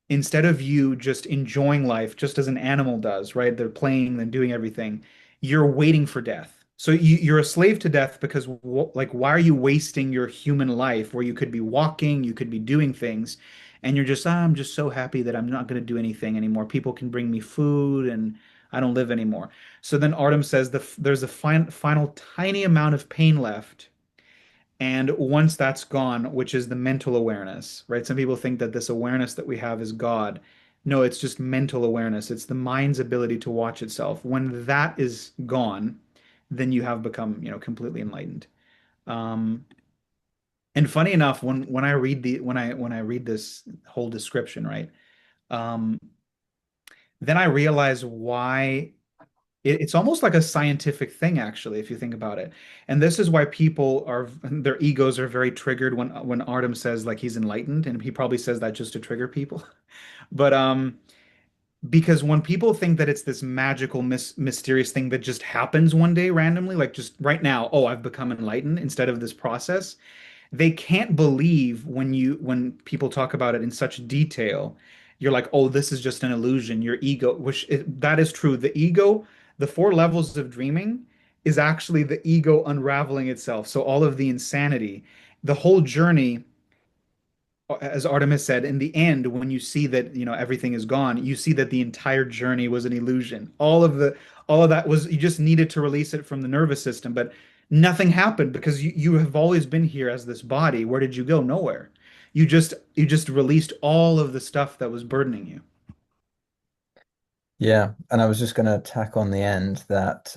Speaker 1: instead of you just enjoying life just as an animal does, right? They're playing and doing everything. You're waiting for death. So you're a slave to death because like why are you wasting your human life where you could be walking, you could be doing things, and you're just I'm just so happy that I'm not going to do anything anymore. People can bring me food and I don't live anymore. So then Artem says there's a final tiny amount of pain left, and once that's gone, which is the mental awareness, right? Some people think that this awareness that we have is God. No, it's just mental awareness. It's the mind's ability to watch itself. When that is gone, then you have become, completely enlightened. Um, and funny enough, when I read when I read this whole description, right? Um, then I realize why it's almost like a scientific thing, actually, if you think about it. And this is why people are their egos are very triggered when Artem says like he's enlightened, and he probably says that just to trigger people. But because when people think that it's this magical, mysterious thing that just happens one day randomly, like just right now, oh, I've become enlightened instead of this process, they can't believe when people talk about it in such detail. You're like, oh, this is just an illusion. Your ego, that is true. The ego, the four levels of dreaming, is actually the ego unraveling itself. So all of the insanity, the whole journey, as Artemis said, in the end, when you see that, everything is gone, you see that the entire journey was an illusion. All of that was you just needed to release it from the nervous system, but nothing happened because you have always been here as this body. Where did you go? Nowhere. You just released all of the stuff that was burdening you.
Speaker 2: Yeah, and I was just going to tack on the end that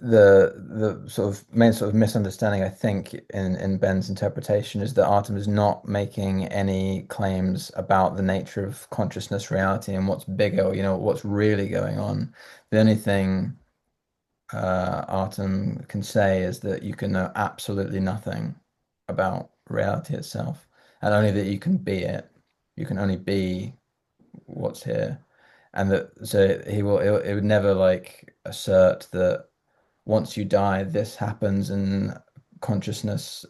Speaker 2: the sort of main sort of misunderstanding I think in Ben's interpretation is that Artem is not making any claims about the nature of consciousness, reality, and what's bigger, what's really going on. The only thing Artem can say is that you can know absolutely nothing about reality itself, and only that you can be it. You can only be what's here, and that so it would never like assert that once you die, this happens and consciousness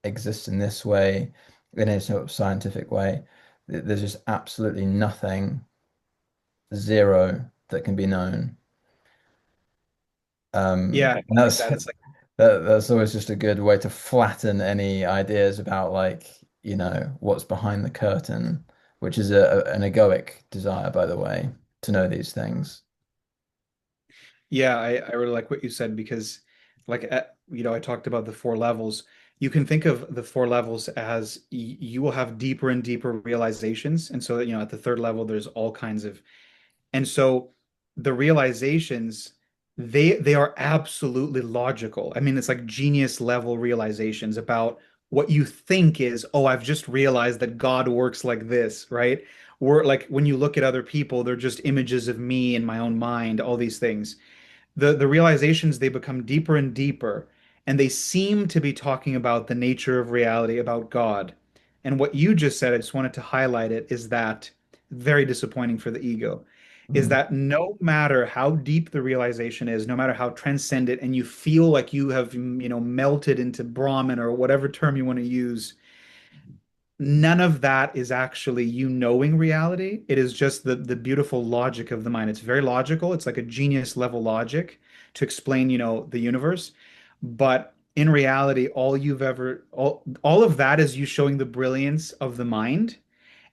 Speaker 2: exists in this way, in a sort of scientific way. There's just absolutely nothing, zero that can be known.
Speaker 1: Yeah,
Speaker 2: And
Speaker 1: like
Speaker 2: that's
Speaker 1: that. It's like
Speaker 2: that's always just a good way to flatten any ideas about like, what's behind the curtain, which is an egoic desire, by the way, to know these things.
Speaker 1: Yeah, I really like what you said because, like, I talked about the four levels. You can think of the four levels as you will have deeper and deeper realizations. And so, at the third level, there's all kinds of, and so the realizations, they are absolutely logical. I mean, it's like genius level realizations about what you think is, oh, I've just realized that God works like this, right? Or like when you look at other people, they're just images of me in my own mind, all these things the realizations they become deeper and deeper, and they seem to be talking about the nature of reality, about God. And what you just said, I just wanted to highlight it, is that very disappointing for the ego, is
Speaker 2: Mm.
Speaker 1: that no matter how deep the realization is, no matter how transcendent, and you feel like you have, melted into Brahman or whatever term you want to use, none of that is actually you knowing reality. It is just the beautiful logic of the mind. It's very logical. It's like a genius level logic to explain, the universe. But in reality, all of that is you showing the brilliance of the mind,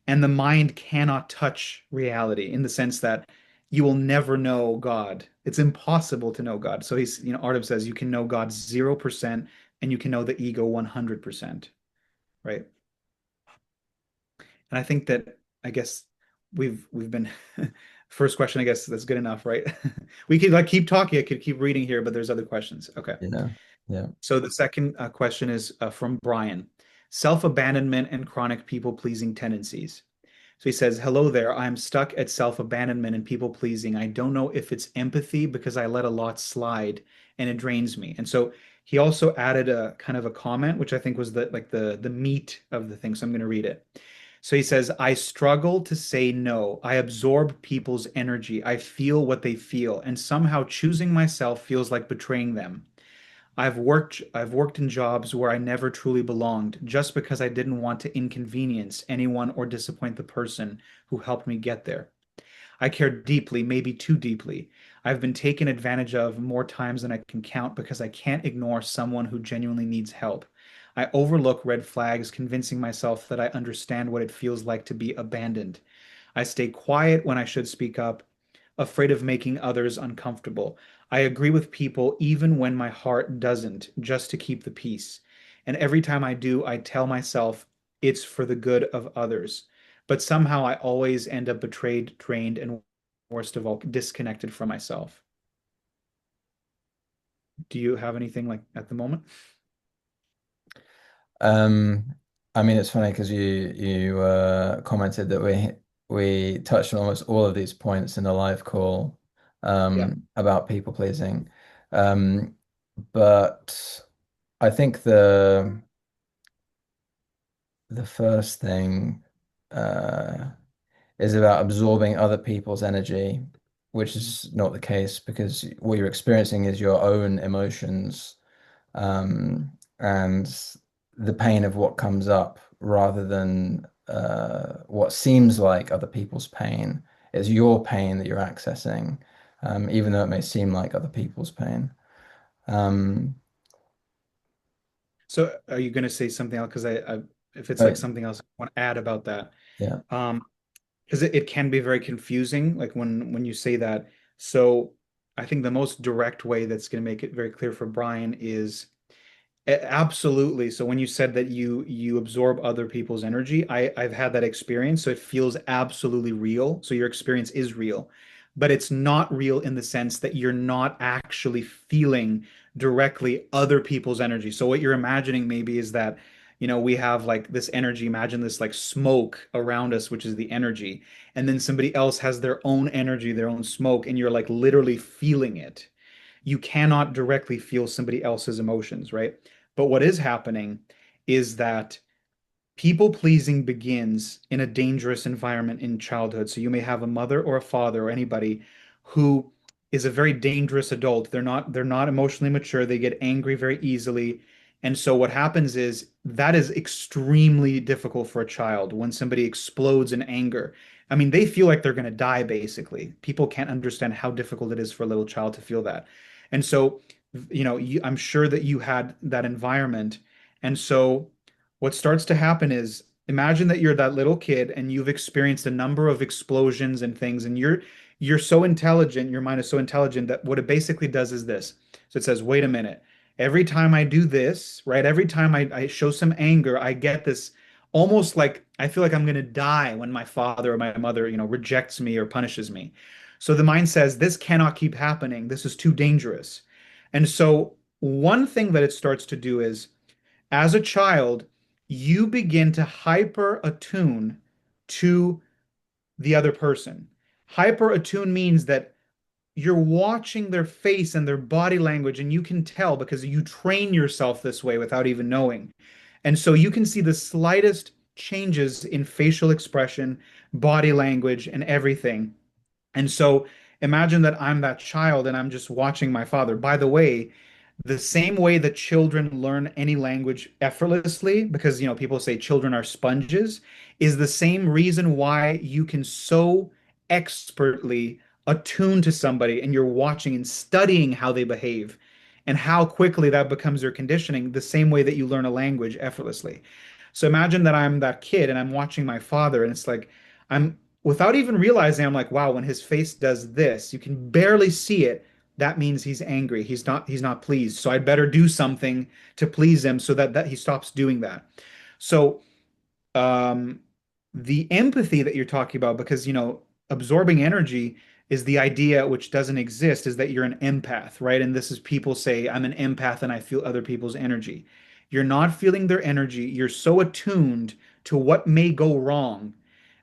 Speaker 1: and the mind cannot touch reality in the sense that you will never know God. It's impossible to know God. So Artem says you can know God 0% and you can know the ego 100%, right? And I think that I guess we've been first question, I guess that's good enough, right? We could like keep talking. I could keep reading here, but there's other questions. Okay.
Speaker 2: Yeah, yeah.
Speaker 1: So the second question is from Brian. Self-abandonment and chronic people-pleasing tendencies. So he says, "Hello there. I'm stuck at self-abandonment and people-pleasing. I don't know if it's empathy because I let a lot slide and it drains me." And so He also added a kind of a comment, which I think was the meat of the thing. So I'm going to read it. So he says, I struggle to say no. I absorb people's energy. I feel what they feel, and somehow choosing myself feels like betraying them. I've worked in jobs where I never truly belonged just because I didn't want to inconvenience anyone or disappoint the person who helped me get there. I care deeply, maybe too deeply. I've been taken advantage of more times than I can count because I can't ignore someone who genuinely needs help. I overlook red flags, convincing myself that I understand what it feels like to be abandoned. I stay quiet when I should speak up, afraid of making others uncomfortable. I agree with people even when my heart doesn't, just to keep the peace. And every time I do, I tell myself it's for the good of others. But somehow I always end up betrayed, drained, and worst of all, disconnected from myself. Do you have anything like at the moment?
Speaker 2: Um, I mean, it's funny because you commented that we touched on almost all of these points in the live call
Speaker 1: Yeah.
Speaker 2: about people pleasing. Um, but I think the first thing uh, is about absorbing other people's energy, which
Speaker 1: Mhm.
Speaker 2: is not the case because what you're experiencing is your own emotions, and the pain of what comes up rather than what seems like other people's pain. It's your pain that you're accessing, even though it may seem like other people's pain. Um,
Speaker 1: So are you going to say something else? Because if it's like
Speaker 2: but
Speaker 1: something else I want to add about that.
Speaker 2: yeah.
Speaker 1: Um, because it can be very confusing, like when you say that. So I think the most direct way that's going to make it very clear for Brian is absolutely. So when you said that you absorb other people's energy, I've had that experience. So it feels absolutely real. So your experience is real, but it's not real in the sense that you're not actually feeling directly other people's energy. So what you're imagining maybe is that, we have like this energy, imagine this like smoke around us, which is the energy, and then somebody else has their own energy, their own smoke, and you're like literally feeling it. You cannot directly feel somebody else's emotions, right? But what is happening is that people pleasing begins in a dangerous environment in childhood. So you may have a mother or a father or anybody who is a very dangerous adult. They're not emotionally mature. They get angry very easily. And so what happens is that is extremely difficult for a child when somebody explodes in anger. I mean, they feel like they're going to die basically. People can't understand how difficult it is for a little child to feel that. And so, I'm sure that you had that environment. And so what starts to happen is imagine that you're that little kid and you've experienced a number of explosions and things, and you're so intelligent, your mind is so intelligent that what it basically does is this. So it says, wait a minute, every time I do this, right, every time I show some anger, I get this almost like I feel like I'm going to die when my father or my mother, rejects me or punishes me. So the mind says, this cannot keep happening. This is too dangerous. And so one thing that it starts to do is as a child, you begin to hyper attune to the other person. Hyper attune means that you're watching their face and their body language, and you can tell because you train yourself this way without even knowing. And so you can see the slightest changes in facial expression, body language, and everything. And so imagine that I'm that child and I'm just watching my father. By the way, the same way that children learn any language effortlessly, because people say children are sponges, is the same reason why you can so expertly attune to somebody and you're watching and studying how they behave and how quickly that becomes your conditioning, the same way that you learn a language effortlessly. So imagine that I'm that kid and I'm watching my father, and it's like I'm without even realizing, I'm like, wow, when his face does this, you can barely see it. That means he's angry. He's not pleased. So I'd better do something to please him so that he stops doing that. So um, the empathy that you're talking about, because absorbing energy is the idea which doesn't exist, is that you're an empath, right? And this is people say, I'm an empath and I feel other people's energy. You're not feeling their energy. You're so attuned to what may go wrong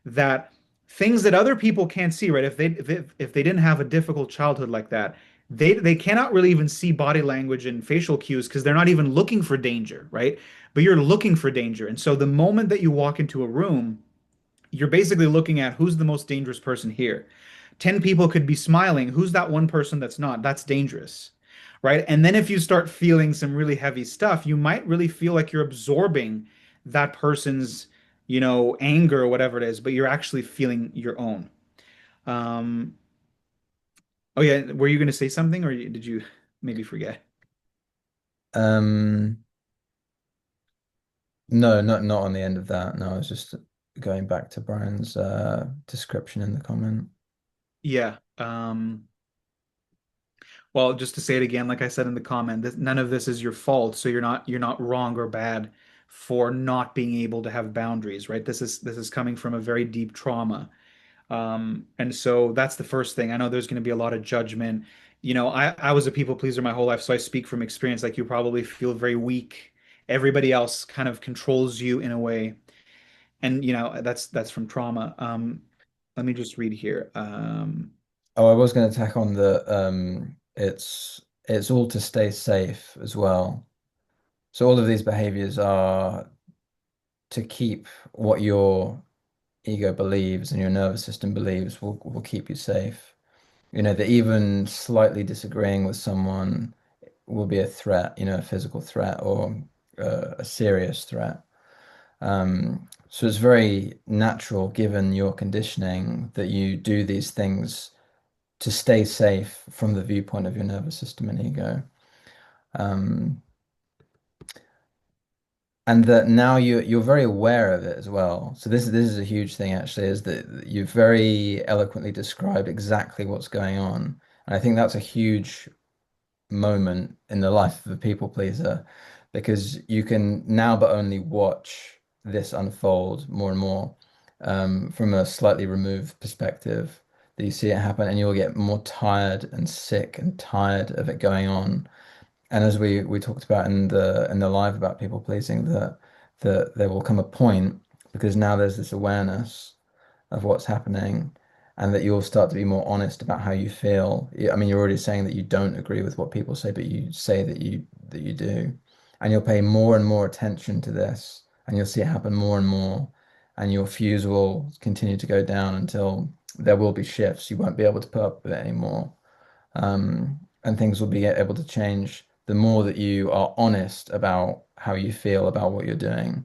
Speaker 1: that things that other people can't see, right? If they didn't have a difficult childhood like that, They cannot really even see body language and facial cues because they're not even looking for danger, right? But you're looking for danger. And so the moment that you walk into a room, you're basically looking at who's the most dangerous person here. 10 people could be smiling. Who's that one person that's not? That's dangerous, right? And then if you start feeling some really heavy stuff, you might really feel like you're absorbing that person's, anger or whatever it is, but you're actually feeling your own. Um, oh yeah, were you going to say something or did you maybe forget?
Speaker 2: Um, no, not on the end of that. No, I was just going back to Brian's description in the comment.
Speaker 1: Yeah. Well, just to say it again, like I said in the comment, none of this is your fault. So you're not wrong or bad for not being able to have boundaries, right? This is coming from a very deep trauma. And so that's the first thing. I know there's going to be a lot of judgment. I was a people pleaser my whole life, so I speak from experience. Like you probably feel very weak. Everybody else kind of controls you in a way. And that's from trauma. Let me just read here.
Speaker 2: Oh, I was going to tack on the it's all to stay safe as well. So all of these behaviors are to keep what your ego believes and your nervous system believes will keep you safe. You know, that even slightly disagreeing with someone will be a threat, you know, a physical threat or a serious threat. So it's very natural, given your conditioning, that you do these things to stay safe from the viewpoint of your nervous system and ego. Um, and that now you're very aware of it as well. So this is a huge thing actually, is that you've very eloquently described exactly what's going on. And I think that's a huge moment in the life of a people pleaser, because you can now but only watch this unfold more and more from a slightly removed perspective, that you see it happen and you'll get more tired and sick and tired of it going on. And as we talked about in the live about people pleasing, that there will come a point, because now there's this awareness of what's happening, and that you'll start to be more honest about how you feel. I mean, you're already saying that you don't agree with what people say, but you say that you do, and you'll pay more and more attention to this, and you'll see it happen more and more, and your fuse will continue to go down until there will be shifts. You won't be able to put up with it anymore, and things will be able to change the more that you are honest about how you feel about what you're doing.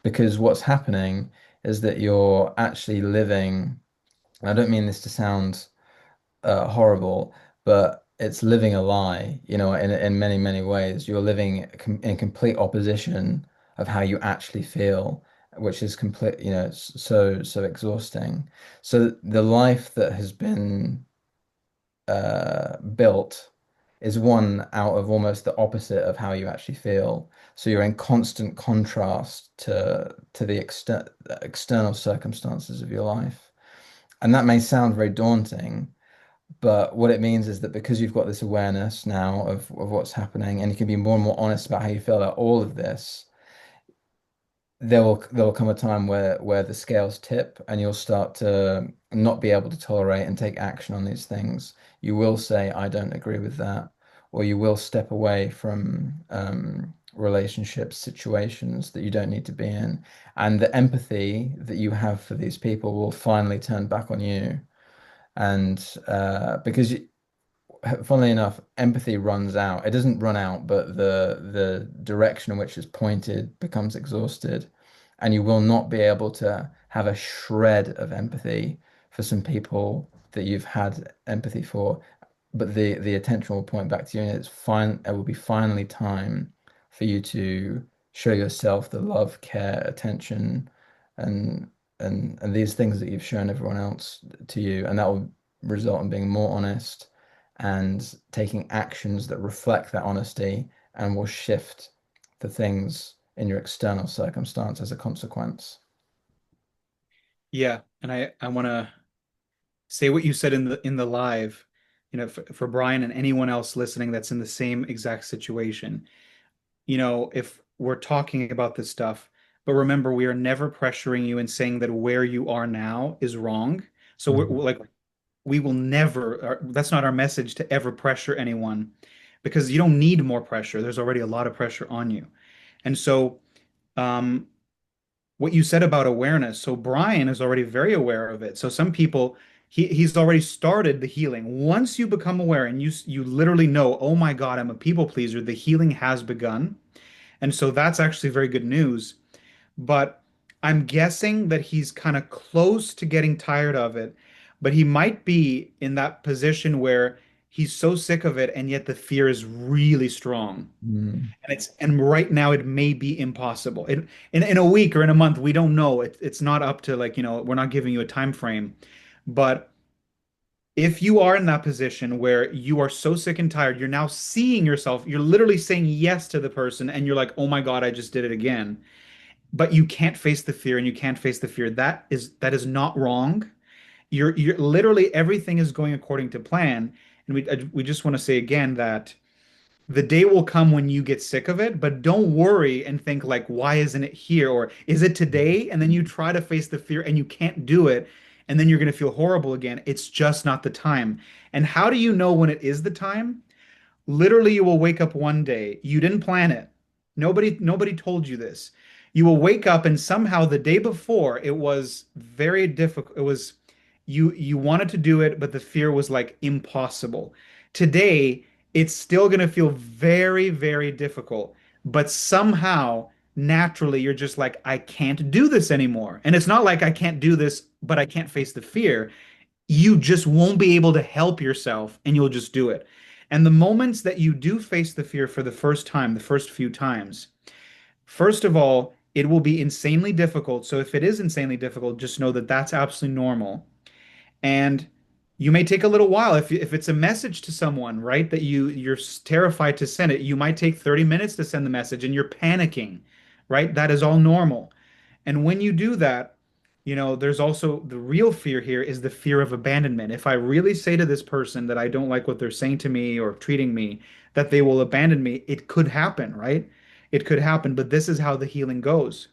Speaker 2: Because what's happening is that you're actually living, and I don't mean this to sound horrible, but it's living a lie, you know, in many, many ways. You're living in complete opposition of how you actually feel, which is complete, you know, so exhausting. So the life that has been built is one out of almost the opposite of how you actually feel. So you're in constant contrast to the external circumstances of your life. And that may sound very daunting, but what it means is that because you've got this awareness now of what's happening, and you can be more and more honest about how you feel about all of this, there will come a time where the scales tip and you'll start to not be able to tolerate and take action on these things. You will say, I don't agree with that, or you will step away from relationships, situations that you don't need to be in. And the empathy that you have for these people will finally turn back on you. And because funnily enough, empathy runs out. It doesn't run out, but the direction in which it's pointed becomes exhausted, and you will not be able to have a shred of empathy for some people that you've had empathy for. But the attention will point back to you, and it's fine. It will be finally time for you to show yourself the love, care, attention, and and these things that you've shown everyone else to you, and that will result in being more honest and taking actions that reflect that honesty, and will shift the things in your external circumstance as a consequence.
Speaker 1: Yeah, and I want to say what you said in the live, for Brian and anyone else listening that's in the same exact situation. If we're talking about this stuff, but remember, we are never pressuring you and saying that where you are now is wrong. So we're
Speaker 2: Mhm.
Speaker 1: like we will never, that's not our message to ever pressure anyone because you don't need more pressure. There's already a lot of pressure on you. And so, um, what you said about awareness. So Brian is already very aware of it. So some people, he's already started the healing. Once you become aware and you literally know, oh my God, I'm a people pleaser, the healing has begun. And so that's actually very good news. But I'm guessing that he's kind of close to getting tired of it, but he might be in that position where he's so sick of it and yet the fear is really strong.
Speaker 2: Mm,
Speaker 1: And right now it may be impossible. In a week or in a month, we don't know. It's not up to like, we're not giving you a time frame. But if you are in that position where you are so sick and tired, you're now seeing yourself, you're literally saying yes to the person, and you're like, oh my God, I just did it again. But you can't face the fear and you can't face the fear. That is not wrong. You're literally everything is going according to plan. And we just want to say again that the day will come when you get sick of it, but don't worry and think like, why isn't it here? Or is it today? And then you try to face the fear and you can't do it. And then you're going to feel horrible again. It's just not the time. And how do you know when it is the time? Literally, you will wake up one day. You didn't plan it. Nobody told you this. You will wake up and somehow the day before it was very difficult. It was you wanted to do it, but the fear was like impossible. Today, it's still going to feel very, very difficult, but somehow naturally you're just like, I can't do this anymore. And it's not like I can't do this, but I can't face the fear. You just won't be able to help yourself and you'll just do it. And the moments that you do face the fear for the first time, the first few times, first of all, it will be insanely difficult. So if it is insanely difficult, just know that that's absolutely normal. And you may take a little while if it's a message to someone, right, that you're terrified to send it, you might take 30 minutes to send the message and you're panicking, right? That is all normal. And when you do that, there's also the real fear here is the fear of abandonment. If I really say to this person that I don't like what they're saying to me or treating me, that they will abandon me, it could happen, right? It could happen, but this is how the healing goes.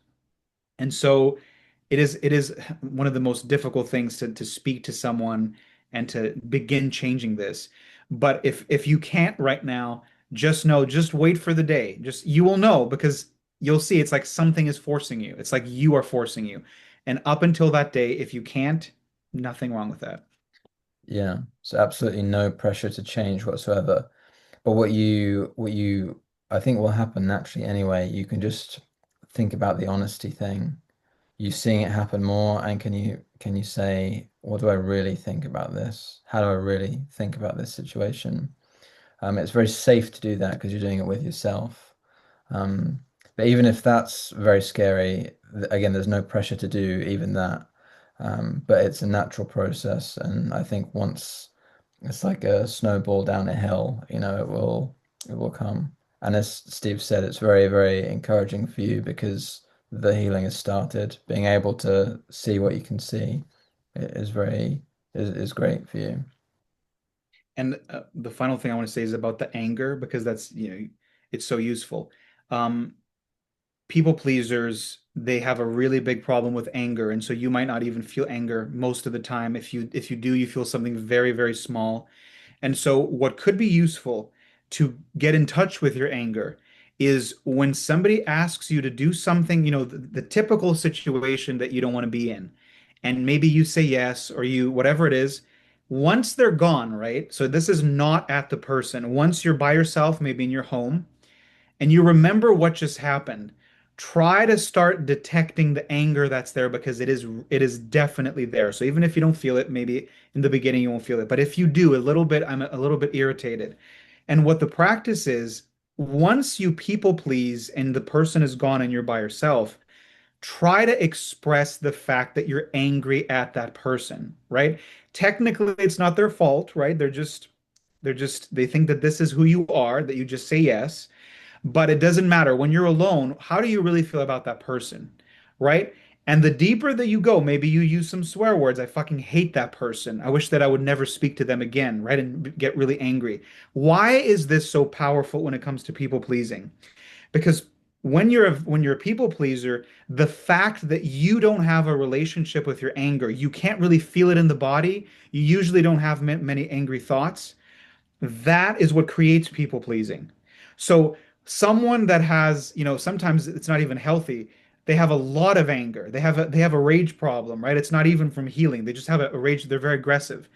Speaker 1: And so it is one of the most difficult things to speak to someone and to begin changing this. But if you can't right now, just know, just wait for the day. Just you will know because you'll see it's like something is forcing you. It's like you are forcing you. And up until that day, if you can't, nothing wrong with that.
Speaker 2: yeah. So absolutely no pressure to change whatsoever. But what you I think will happen naturally anyway, you can just think about the honesty thing. You seeing it happen more, and can you say, what do I really think about this? How do I really think about this situation? It's very safe to do that because you're doing it with yourself. Um, but even if that's very scary, again, there's no pressure to do even that. But it's a natural process, and I think once it's like a snowball down a hill, it will come. And as Steve said, it's very, very encouraging for you because the healing has started. Being able to see what you can see is great for you.
Speaker 1: And the final thing I want to say is about the anger because that's, it's so useful. Um, People pleasers, they have a really big problem with anger, and so you might not even feel anger most of the time. If you do, you feel something very, very small. And so what could be useful to get in touch with your anger is when somebody asks you to do something, the typical situation that you don't want to be in, and maybe you say yes or you whatever it is. Once they're gone, right? So this is not at the person. Once you're by yourself, maybe in your home, and you remember what just happened, try to start detecting the anger that's there because it is definitely there. So even if you don't feel it, maybe in the beginning you won't feel it, but if you do a little bit, I'm a little bit irritated. And what the practice is, once you people please and the person is gone and you're by yourself, try to express the fact that you're angry at that person, right? Technically, it's not their fault, right? They think that this is who you are, that you just say yes. But it doesn't matter. When you're alone, how do you really feel about that person? Right? And the deeper that you go, maybe you use some swear words. I fucking hate that person. I wish that I would never speak to them again, right? And get really angry. Why is this so powerful when it comes to people pleasing? Because When you're a people pleaser, the fact that you don't have a relationship with your anger, you can't really feel it in the body. You usually don't have many angry thoughts. That is what creates people pleasing. So someone that has, sometimes it's not even healthy. They have a lot of anger. They have a rage problem, right? It's not even from healing. They just have a rage. They're very aggressive.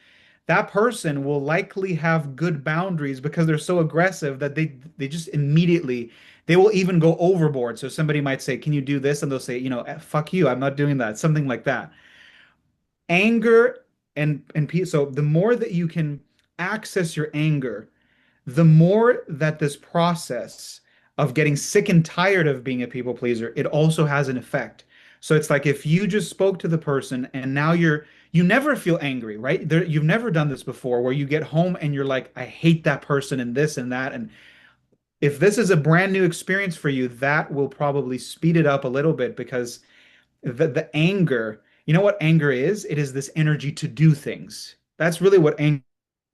Speaker 1: That person will likely have good boundaries because they're so aggressive that they just immediately they will even go overboard. So somebody might say, "Can you do this?" And they'll say, "Fuck you, I'm not doing that." Something like that. Anger so the more that you can access your anger, the more that this process of getting sick and tired of being a people pleaser, it also has an effect. So it's like if you just spoke to the person and now you never feel angry, right? You've never done this before where you get home and you're like, I hate that person and this and that. And if this is a brand new experience for you, that will probably speed it up a little bit because the anger, you know what anger is? It is this energy to do things. That's really what anger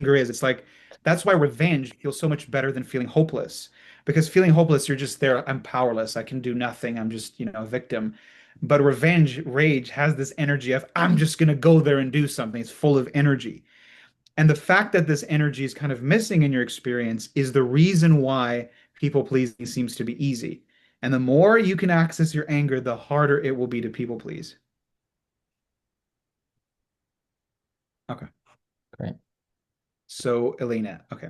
Speaker 1: is. It's like that's why revenge feels so much better than feeling hopeless. Because feeling hopeless, you're just there, I'm powerless, I can do nothing, I'm just, a victim. But revenge, rage has this energy of I'm just gonna go there and do something. It's full of energy. And the fact that this energy is kind of missing in your experience is the reason why people pleasing seems to be easy. And the more you can access your anger, the harder it will be to people please. Okay.
Speaker 2: Great.
Speaker 1: So, Elena, okay.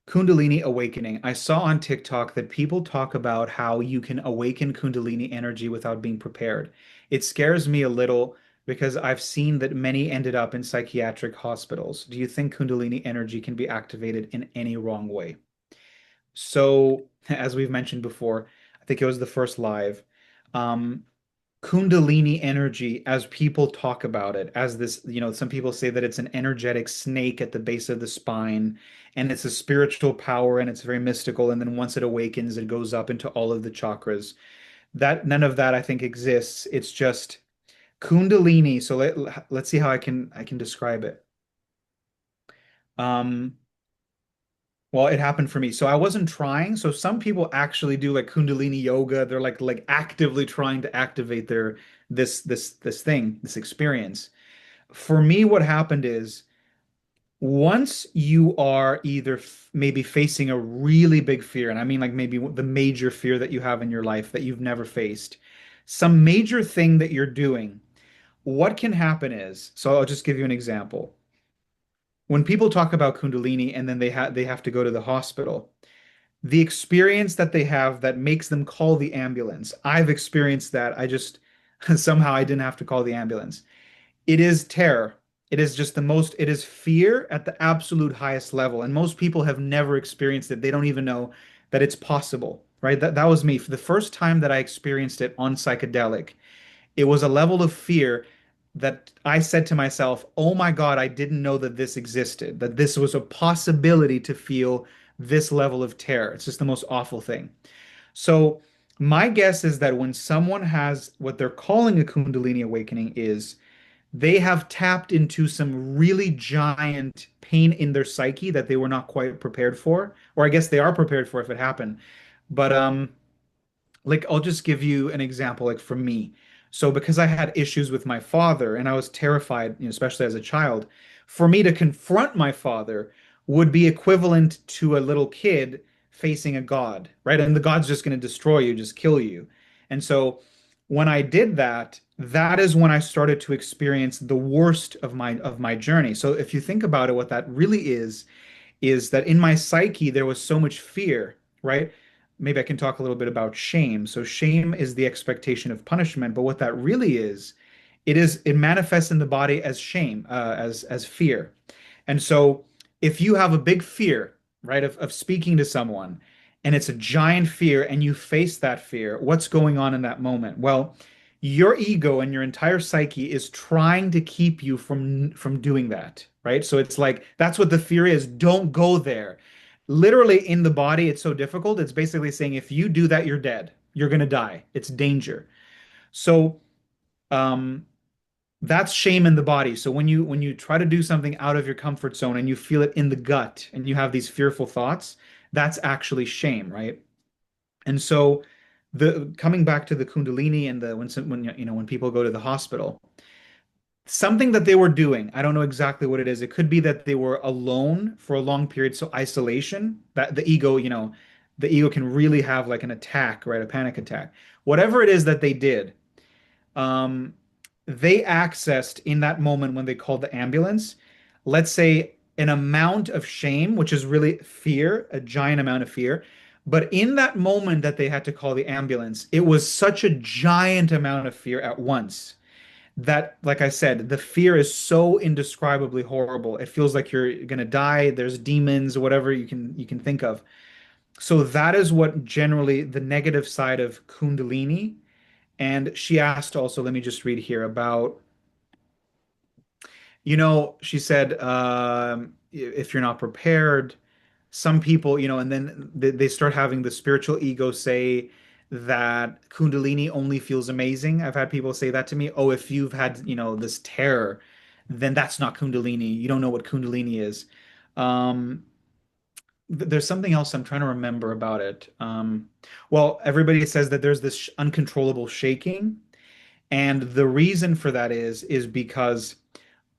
Speaker 1: Kundalini awakening. I saw on TikTok that people talk about how you can awaken Kundalini energy without being prepared. It scares me a little because I've seen that many ended up in psychiatric hospitals. Do you think Kundalini energy can be activated in any wrong way? So, as we've mentioned before, I think it was the first live. Um, Kundalini energy, as people talk about it, as this, some people say that it's an energetic snake at the base of the spine, and it's a spiritual power, and it's very mystical. And then once it awakens, it goes up into all of the chakras. That none of that I think exists. It's just Kundalini. So let's see how I can describe it. Um, Well, it happened for me. So I wasn't trying. So some people actually do like Kundalini yoga. They're like actively trying to activate their this thing, this experience. For me, what happened is once you are either maybe facing a really big fear, and I mean like maybe the major fear that you have in your life that you've never faced, some major thing that you're doing, what can happen is, so I'll just give you an example. When people talk about Kundalini and then they have to go to the hospital, the experience that they have that makes them call the ambulance. I've experienced that. I just somehow I didn't have to call the ambulance. It is terror. It is just it is fear at the absolute highest level. And most people have never experienced it. They don't even know that it's possible, right? That was me. For the first time that I experienced it on psychedelic, it was a level of fear that I said to myself, oh my God, I didn't know that this existed, that this was a possibility to feel this level of terror. It's just the most awful thing. So, my guess is that when someone has what they're calling a Kundalini awakening is they have tapped into some really giant pain in their psyche that they were not quite prepared for, or I guess they are prepared for if it happened. But like I'll just give you an example like from me. So because I had issues with my father and I was terrified, especially as a child, for me to confront my father would be equivalent to a little kid facing a god, right? And the god's just going to destroy you, just kill you. And so when I did that, that is when I started to experience the worst of my journey. So if you think about it, what that really is that in my psyche there was so much fear, right? Maybe I can talk a little bit about shame. So shame is the expectation of punishment, but what that really is, it manifests in the body as shame, as fear. And so if you have a big fear, right, of speaking to someone, and it's a giant fear, and you face that fear, what's going on in that moment? Well, your ego and your entire psyche is trying to keep you from doing that, right? So it's like that's what the fear is. Don't go there. Literally in the body, it's so difficult. It's basically saying if you do that, you're dead. You're gonna die. It's danger. So um, that's shame in the body. So when you try to do something out of your comfort zone and you feel it in the gut and you have these fearful thoughts, that's actually shame, right? And so the coming back to the Kundalini and the when when people go to the hospital, something that they were doing, I don't know exactly what it is. It could be that they were alone for a long period, so isolation, that the ego, the ego can really have like an attack, right? A panic attack. Whatever it is that they did, um, they accessed in that moment when they called the ambulance, let's say an amount of shame, which is really fear, a giant amount of fear. But in that moment that they had to call the ambulance, it was such a giant amount of fear at once that, like I said, the fear is so indescribably horrible. It feels like you're gonna die. There's demons, whatever you can think of. So that is what generally the negative side of Kundalini. And she asked also, let me just read here about, she said, if you're not prepared, some people, and then they start having the spiritual ego say that Kundalini only feels amazing. I've had people say that to me. Oh, if you've had, this terror, then that's not Kundalini. You don't know what Kundalini is. Um, there's something else I'm trying to remember about it. Well, everybody says that there's this uncontrollable shaking. And the reason for that is because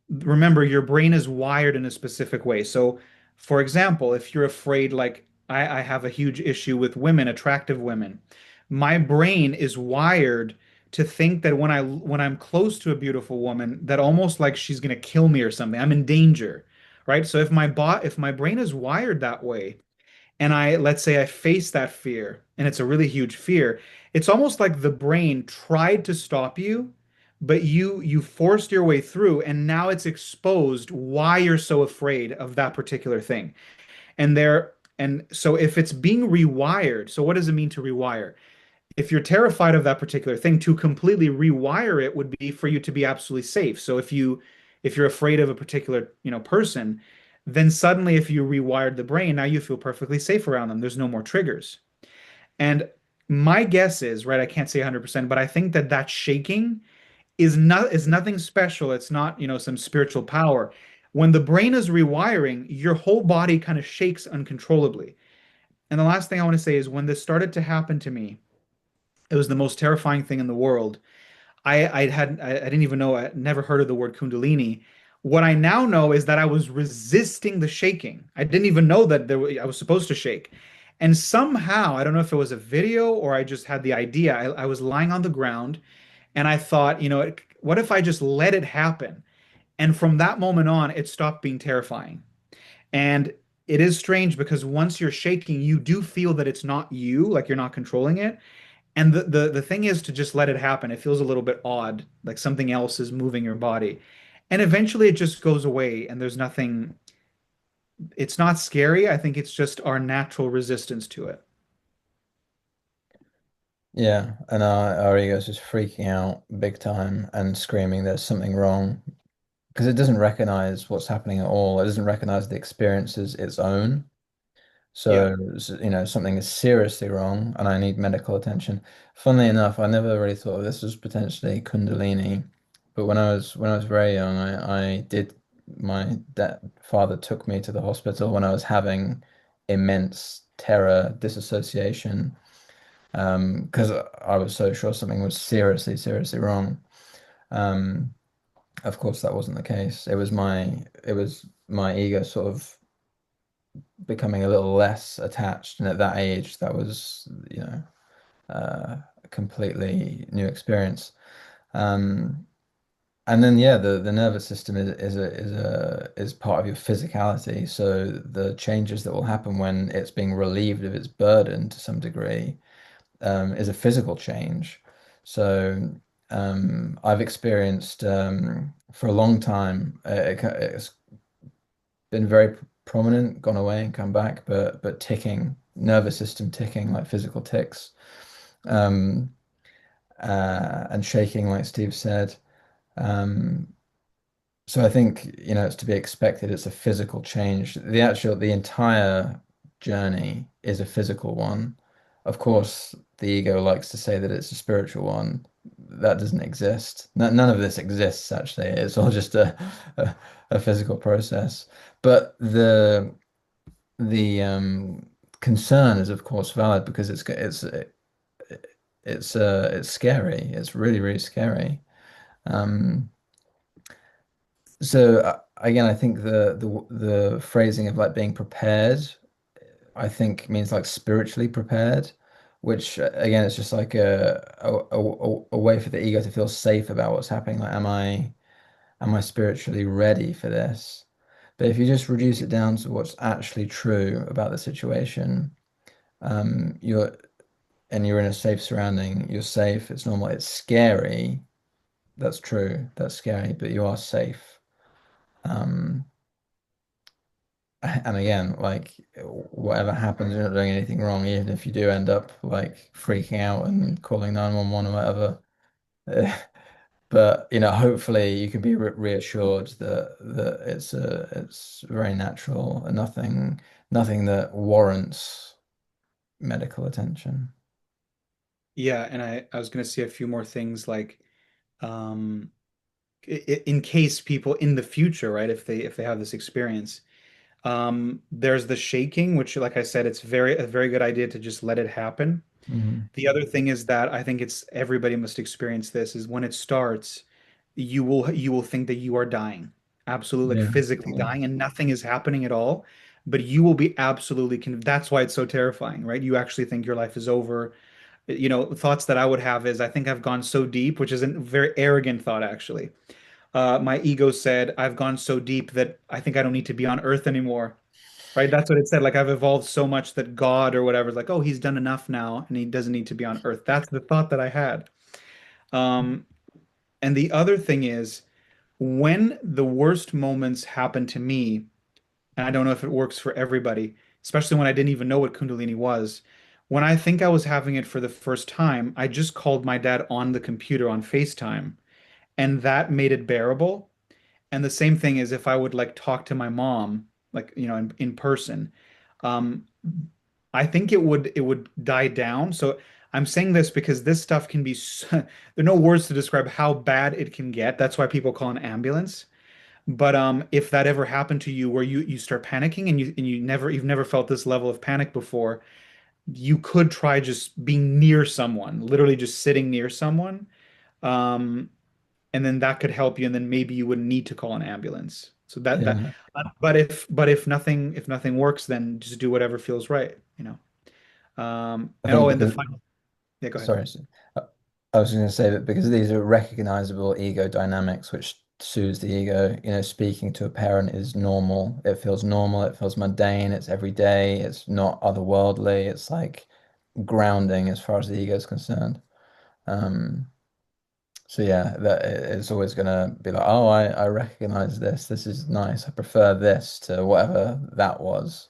Speaker 1: remember your brain is wired in a specific way. So, for example, if you're afraid, like I have a huge issue with women, attractive women, my brain is wired to think that when I'm close to a beautiful woman, that almost like she's gonna kill me or something. I'm in danger, right? So if my brain is wired that way, and let's say I face that fear and it's a really huge fear, it's almost like the brain tried to stop you, but you forced your way through, and now it's exposed why you're so afraid of that particular thing. And so if it's being rewired, so what does it mean to rewire? If you're terrified of that particular thing, to completely rewire it would be for you to be absolutely safe. So if you're afraid of a particular, person, then suddenly if you rewired the brain, now you feel perfectly safe around them. There's no more triggers. And my guess is, right, I can't say 100%, but I think that that shaking is nothing special. It's not, some spiritual power. When the brain is rewiring, your whole body kind of shakes uncontrollably. And the last thing I want to say is when this started to happen to me, it was the most terrifying thing in the world. I didn't even know, I never heard of the word Kundalini. What I now know is that I was resisting the shaking. I didn't even know that I was supposed to shake. And somehow, I don't know if it was a video or I just had the idea. I was lying on the ground and I thought, what if I just let it happen? And from that moment on, it stopped being terrifying. And it is strange because once you're shaking, you do feel that it's not you, like you're not controlling it. And the thing is to just let it happen. It feels a little bit odd, like something else is moving your body. And eventually it just goes away and there's nothing, it's not scary. I think it's just our natural resistance to it.
Speaker 2: Yeah, and our ego's just freaking out big time and screaming there's something wrong because it doesn't recognize what's happening at all. It doesn't recognize the experience as its own.
Speaker 1: Yeah.
Speaker 2: So, something is seriously wrong and I need medical attention. Funnily enough, I never really thought of this as potentially Kundalini, but when I was very young, I did my dad father took me to the hospital when I was having immense terror, disassociation, because I was so sure something was seriously, seriously wrong. Um, of course, that wasn't the case. It was my ego sort of becoming a little less attached. And at that age, that was, a completely new experience. Um, and then, yeah, the nervous system is part of your physicality. So the changes that will happen when it's being relieved of its burden to some degree is a physical change. So I've experienced for a long time. It's been very prominent, gone away and come back, but ticking, nervous system ticking like physical ticks, um, and shaking like Steve said. Um, so I think, it's to be expected. It's a physical change. The entire journey is a physical one. Of course, the ego likes to say that it's a spiritual one. That doesn't exist. None of this exists, actually. It's all just a physical process. But the concern is of course valid because it's scary. It's really, really scary. Um, so again, I think the phrasing of like being prepared, I think means like spiritually prepared, which again, it's just like a way for the ego to feel safe about what's happening. Like, am I spiritually ready for this? But if you just reduce it down to what's actually true about the situation, you're and you're in a safe surrounding, you're safe, it's normal, it's scary. That's true, that's scary, but you are safe. Um, and again, like whatever happens, you're not doing anything wrong, even if you do end up like freaking out and calling 911 or whatever. But hopefully you can be reassured that it's very natural and nothing that warrants medical attention.
Speaker 1: Yeah, and I was going to say a few more things like um in case people in the future, right, if they have this experience, there's the shaking, which like I said, it's a very good idea to just let it happen.
Speaker 2: Hmm.
Speaker 1: The other thing is that I think it's everybody must experience this is when it starts, you will think that you are dying, absolutely like
Speaker 2: Yeah.
Speaker 1: physically dying, and nothing is happening at all. But you will be absolutely that's why it's so terrifying, right? You actually think your life is over. Thoughts that I would have is I think I've gone so deep, which is a very arrogant thought, actually. My ego said, I've gone so deep that I think I don't need to be on earth anymore. Right? That's what it said. Like I've evolved so much that God or whatever is like, oh, he's done enough now and he doesn't need to be on earth. That's the thought that I had. Um, and the other thing is when the worst moments happen to me, and I don't know if it works for everybody, especially when I didn't even know what Kundalini was. When I think I was having it for the first time, I just called my dad on the computer on FaceTime, and that made it bearable. And the same thing is if I would like talk to my mom, like, in person, um, I think it would die down. So I'm saying this because this stuff can be there are no words to describe how bad it can get. That's why people call an ambulance. But if that ever happened to you where you start panicking and you've never felt this level of panic before, you could try just being near someone, literally just sitting near someone. Um, and then that could help you, and then maybe you wouldn't need to call an ambulance. So
Speaker 2: Yeah.
Speaker 1: but if nothing works, then just do whatever feels right.
Speaker 2: I
Speaker 1: And oh,
Speaker 2: think
Speaker 1: and the
Speaker 2: because
Speaker 1: final, yeah, go ahead.
Speaker 2: sorry, I I was going to say that because these are recognizable ego dynamics which soothes the ego, speaking to a parent is normal. It feels normal, it feels mundane, it's every day, it's not otherworldly, it's like grounding as far as the ego is concerned. Um, so yeah, that it's always going to be like, oh, I recognize this. This is nice. I prefer this to whatever that was.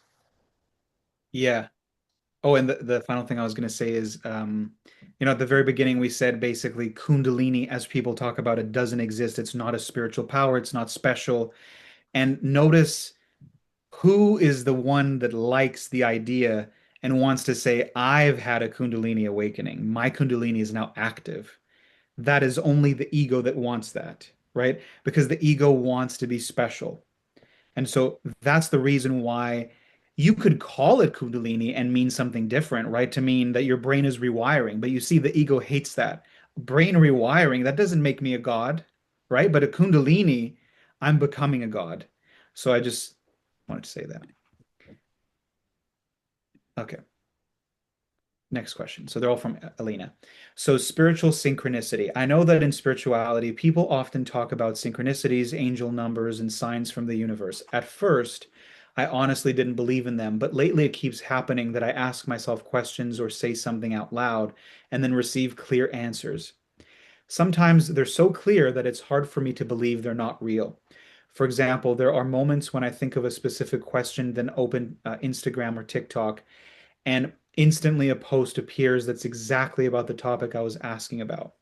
Speaker 1: Yeah. Oh, and the final thing I was going to say is, at the very beginning, we said basically Kundalini, as people talk about it, doesn't exist. It's not a spiritual power. It's not special. And notice who is the one that likes the idea and wants to say, I've had a Kundalini awakening. My Kundalini is now active. That is only the ego that wants that, right? Because the ego wants to be special. And so that's the reason why you could call it Kundalini and mean something different, right? To mean that your brain is rewiring. But you see, the ego hates that. Brain rewiring, that doesn't make me a god, right? But a Kundalini, I'm becoming a god. So I just wanted to say that. Okay. Next question. So they're all from Alina. So spiritual synchronicity. I know that in spirituality, people often talk about synchronicities, angel numbers, and signs from the universe. At first, I honestly didn't believe in them, but lately it keeps happening that I ask myself questions or say something out loud and then receive clear answers. Sometimes they're so clear that it's hard for me to believe they're not real. For example, there are moments when I think of a specific question, then open Instagram or TikTok, and instantly a post appears that's exactly about the topic I was asking about.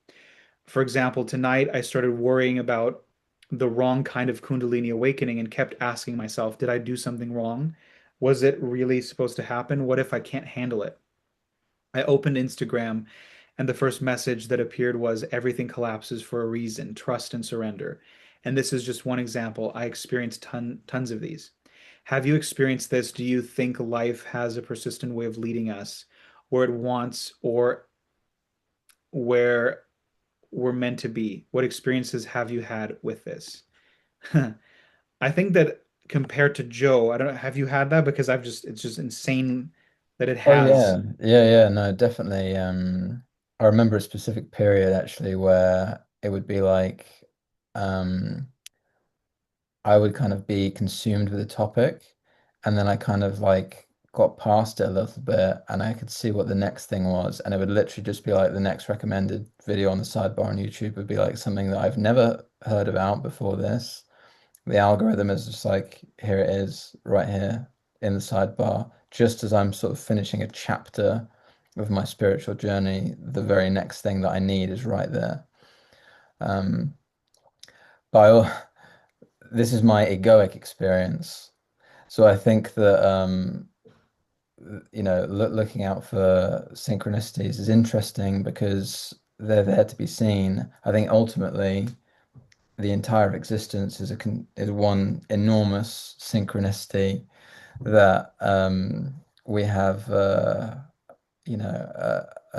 Speaker 1: For example, tonight I started worrying about the wrong kind of Kundalini awakening and kept asking myself, did I do something wrong? Was it really supposed to happen? What if I can't handle it? I opened Instagram and the first message that appeared was everything collapses for a reason, trust and surrender. And this is just one example. I experienced tons of these. Have you experienced this? Do you think life has a persistent way of leading us where it wants or where we're meant to be? What experiences have you had with this? I think that compared to Joe, I don't know, have you had that? Because it's just insane that it
Speaker 2: Oh
Speaker 1: has.
Speaker 2: yeah, no, definitely. I remember a specific period actually where it would be like, um, I would kind of be consumed with a topic, and then I kind of like got past it a little bit, and I could see what the next thing was, and it would literally just be like the next recommended video on the sidebar on YouTube would be like something that I've never heard about before this. The algorithm is just like, here it is, right here in the sidebar. Just as I'm sort of finishing a chapter of my spiritual journey, the very next thing that I need is right there. Um, but this is my egoic experience. So I think that looking out for synchronicities is interesting because they're there to be seen. I think ultimately the entire existence is one enormous synchronicity that we have a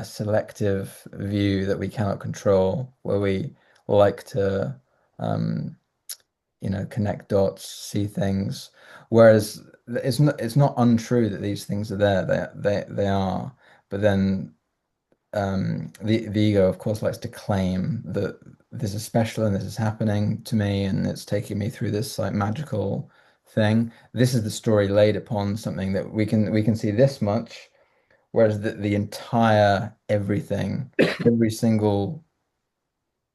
Speaker 2: selective view that we cannot control, where we like to um, connect dots, see things. Whereas it's not untrue that these things are there. They are. But then the ego, of course, likes to claim that this is special and this is happening to me and it's taking me through this like magical thing. This is the story laid upon something that we can see this much, whereas the entire everything, every single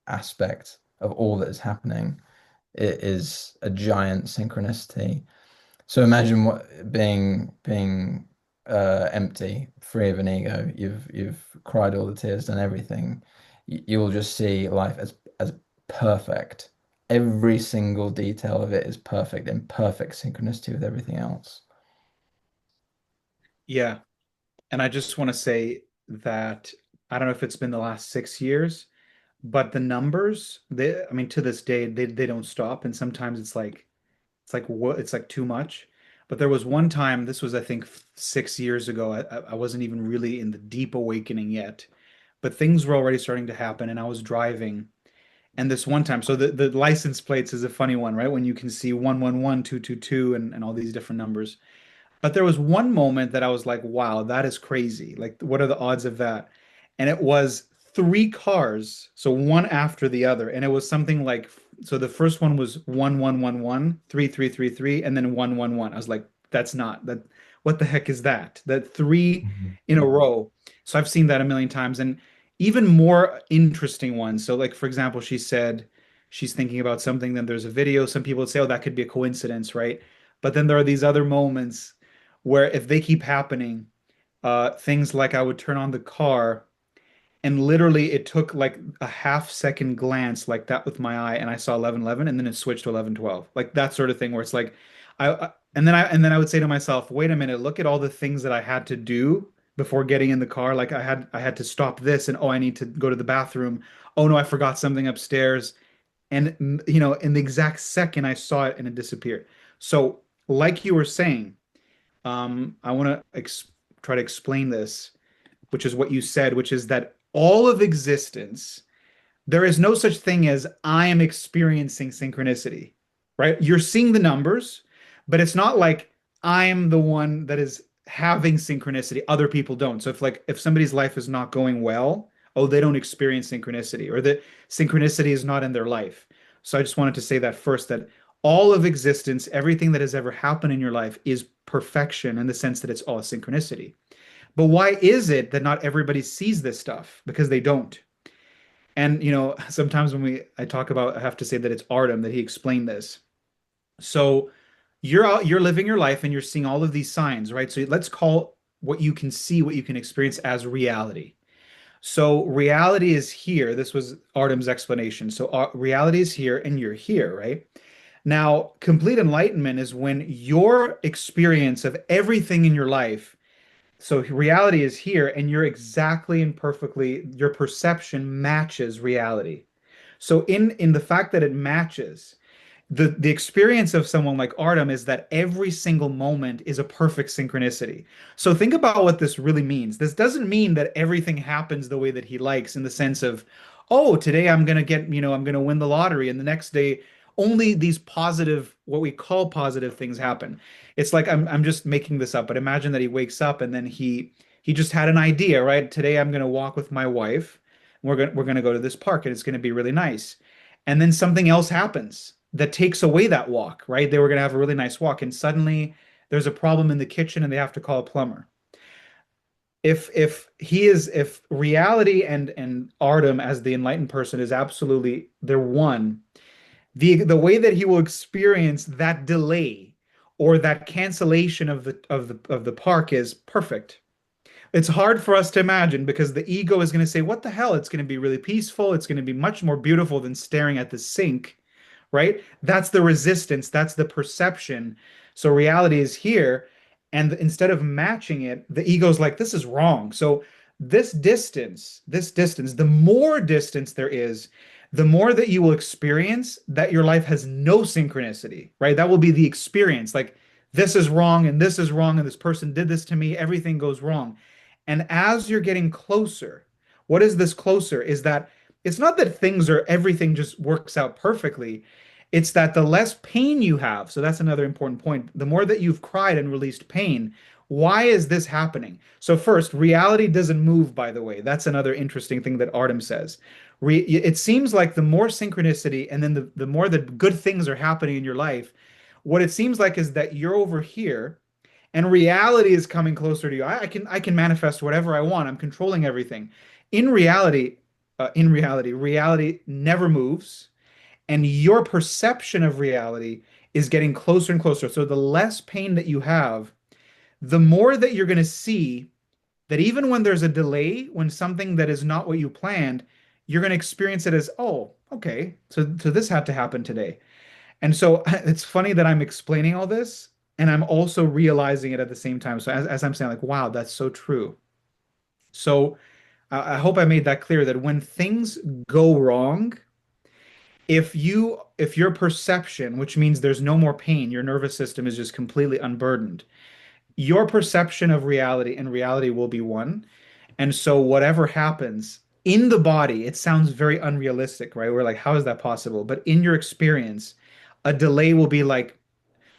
Speaker 2: aspect of all that is happening, it is a giant synchronicity. So imagine what being empty, free of an ego. You've cried all the tears, done everything. You will just see life as perfect. Every single detail of it is perfect, in perfect synchronicity with everything else.
Speaker 1: Yeah. And I just want to say that I don't know if it's been the last 6 years, but the numbers, I mean, to this day, they don't stop. And sometimes it's like what it's like too much. But there was one time, this was I think 6 years ago. I wasn't even really in the deep awakening yet, but things were already starting to happen, and I was driving. And this one time, so the license plates is a funny one, right? When you can see 111, 222, and all these different numbers. But there was one moment that I was like, wow, that is crazy. Like, what are the odds of that? And it was three cars, so one after the other. And it was something like, so the first one was 1111, 3333, and then 111. I was like, that's not that. What the heck is that? That three
Speaker 2: Mhm.
Speaker 1: in a row. So I've seen that a million times. And even more interesting ones. So, like, for example, she said she's thinking about something, then there's a video. Some people would say, oh, that could be a coincidence, right? But then there are these other moments where if they keep happening, things like I would turn on the car and literally it took like a half second glance like that with my eye and I saw 1111 and then it switched to 1112. Like that sort of thing where it's like and then I would say to myself, wait a minute, look at all the things that I had to do before getting in the car. Like I had to stop this and oh, I need to go to the bathroom. Oh no, I forgot something upstairs. And in the exact second I saw it and it disappeared. So, like you were saying, I want to try to explain this, which is what you said, which is that all of existence, there is no such thing as I am experiencing synchronicity, right? You're seeing the numbers, but it's not like I'm the one that is having synchronicity. Other people don't. So if somebody's life is not going well, oh, they don't experience synchronicity, or the synchronicity is not in their life. So I just wanted to say that first, that all of existence, everything that has ever happened in your life is perfection in the sense that it's all synchronicity. But why is it that not everybody sees this stuff? Because they don't. And sometimes when I talk about, I have to say that it's Artem that he explained this. So you're living your life and you're seeing all of these signs, right? So let's call what you can see, what you can experience as reality. So reality is here. This was Artem's explanation. So reality is here and you're here, right? Now, complete enlightenment is when your experience of everything in your life, so reality is here and you're exactly and perfectly, your perception matches reality. So in the fact that it matches, the experience of someone like Artem is that every single moment is a perfect synchronicity. So think about what this really means. This doesn't mean that everything happens the way that he likes in the sense of, oh, today I'm gonna get, I'm gonna win the lottery, and the next day only these positive, what we call positive things happen. It's like I'm just making this up, but imagine that he wakes up and then he just had an idea, right? Today I'm gonna walk with my wife. We're gonna go to this park and it's gonna be really nice. And then something else happens that takes away that walk, right? They were going to have a really nice walk, and suddenly there's a problem in the kitchen and they have to call a plumber. If reality and Artem as the enlightened person is absolutely they're one, the way that he will experience that delay or that cancellation of the park is perfect. It's hard for us to imagine because the ego is going to say, what the hell? It's going to be really peaceful. It's going to be much more beautiful than staring at the sink, right? That's the resistance. That's the perception. So reality is here. And instead of matching it, the ego's like, this is wrong. So this distance, the more distance there is, the more that you will experience that your life has no synchronicity, right? That will be the experience. Like, this is wrong and this is wrong and this person did this to me. Everything goes wrong. And as you're getting closer, what is this closer? Is that it's not that everything just works out perfectly. It's that the less pain you have. So that's another important point. The more that you've cried and released pain, why is this happening? So first, reality doesn't move, by the way. That's another interesting thing that Artem says. It seems like the more synchronicity and then the more the good things are happening in your life, what it seems like is that you're over here and reality is coming closer to you. I can manifest whatever I want. I'm controlling everything. In reality, reality never moves, and your perception of reality is getting closer and closer. So the less pain that you have, the more that you're going to see that even when there's a delay, when something that is not what you planned, you're going to experience it as, oh, okay, so this had to happen today. And so it's funny that I'm explaining all this and I'm also realizing it at the same time. So as I'm saying, like, wow, that's so true. So I hope I made that clear that when things go wrong, if your perception, which means there's no more pain, your nervous system is just completely unburdened, your perception of reality and reality will be one. And so whatever happens in the body, it sounds very unrealistic, right? We're like, how is that possible? But in your experience, a delay will be like,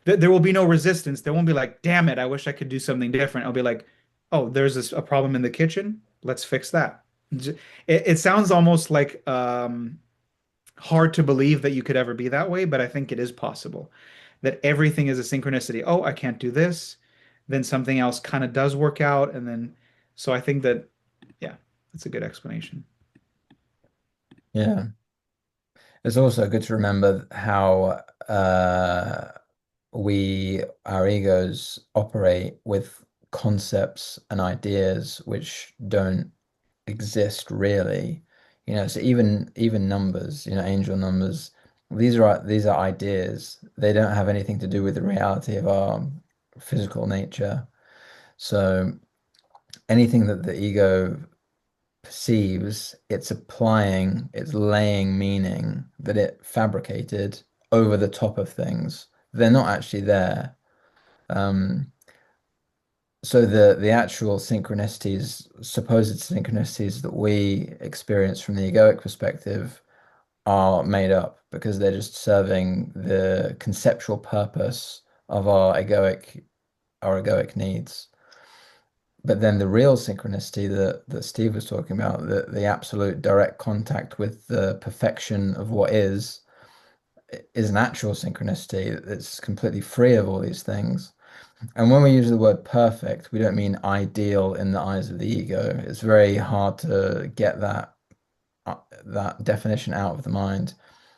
Speaker 1: there will be no resistance. There won't be like, damn it, I wish I could do something different. I'll be like, oh, a problem in the kitchen. Let's fix that. It sounds almost like hard to believe that you could ever be that way, but I think it is possible that everything is a synchronicity. Oh, I can't do this. Then something else kind of does work out. And then, so I think that, yeah, that's a good explanation.
Speaker 2: Yeah. It's also good to remember how our egos operate with concepts and ideas which don't exist really. So even numbers, angel numbers, these are ideas. They don't have anything to do with the reality of our physical nature. So anything that the ego perceives, it's laying meaning that it fabricated over the top of things. They're not actually there. Um, so the actual synchronicities, supposed synchronicities that we experience from the egoic perspective are made up because they're just serving the conceptual purpose of our egoic needs. But then the real synchronicity that Steve was talking about, the absolute direct contact with the perfection of what is an actual synchronicity. It's completely free of all these things. And when we use the word perfect, we don't mean ideal in the eyes of the ego. It's very hard to get that definition out of the mind.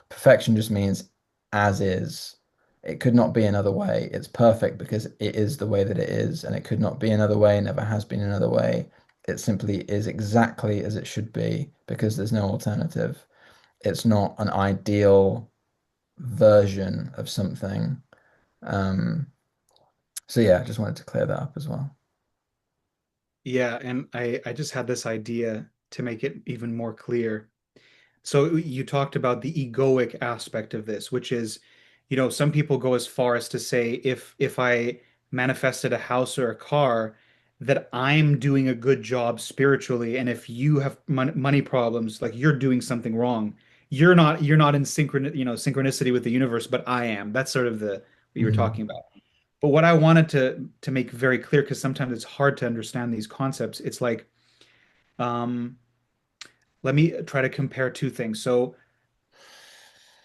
Speaker 2: Perfection just means as is. It could not be another way. It's perfect because it is the way that it is, and it could not be another way, never has been another way. It simply is exactly as it should be because there's no alternative. It's not an ideal version of something. Um, so yeah, I just wanted to clear that up as well.
Speaker 1: Yeah, and I just had this idea to make it even more clear. So you talked about the egoic aspect of this, which is Some people go as far as to say if I manifested a house or a car, that I'm doing a good job spiritually, and if you have money problems, like you're doing something wrong. You're not in synchronicity with the universe, but I am. That's sort of the what you were talking
Speaker 2: Mhm.
Speaker 1: about. But what I wanted to make very clear, because sometimes it's hard to understand these concepts, it's like, um, let me try to compare two things. So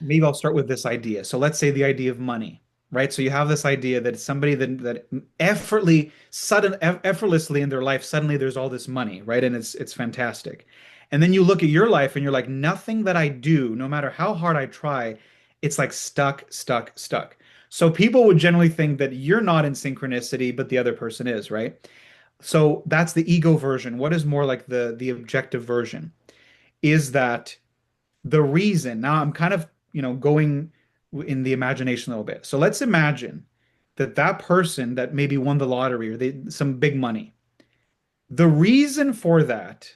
Speaker 1: maybe I'll start with this idea. So let's say the idea of money, right? So you have this idea that somebody that effortlessly in their life, suddenly there's all this money, right? And it's fantastic. And then you look at your life and you're like, nothing that I do, no matter how hard I try, it's like stuck, stuck, stuck. So people would generally think that you're not in synchronicity, but the other person is, right? So that's the ego version. What is more like the objective version? Is that the reason? Now I'm kind of, going in the imagination a little bit. So let's imagine that that person that maybe won the lottery or some big money. The reason for that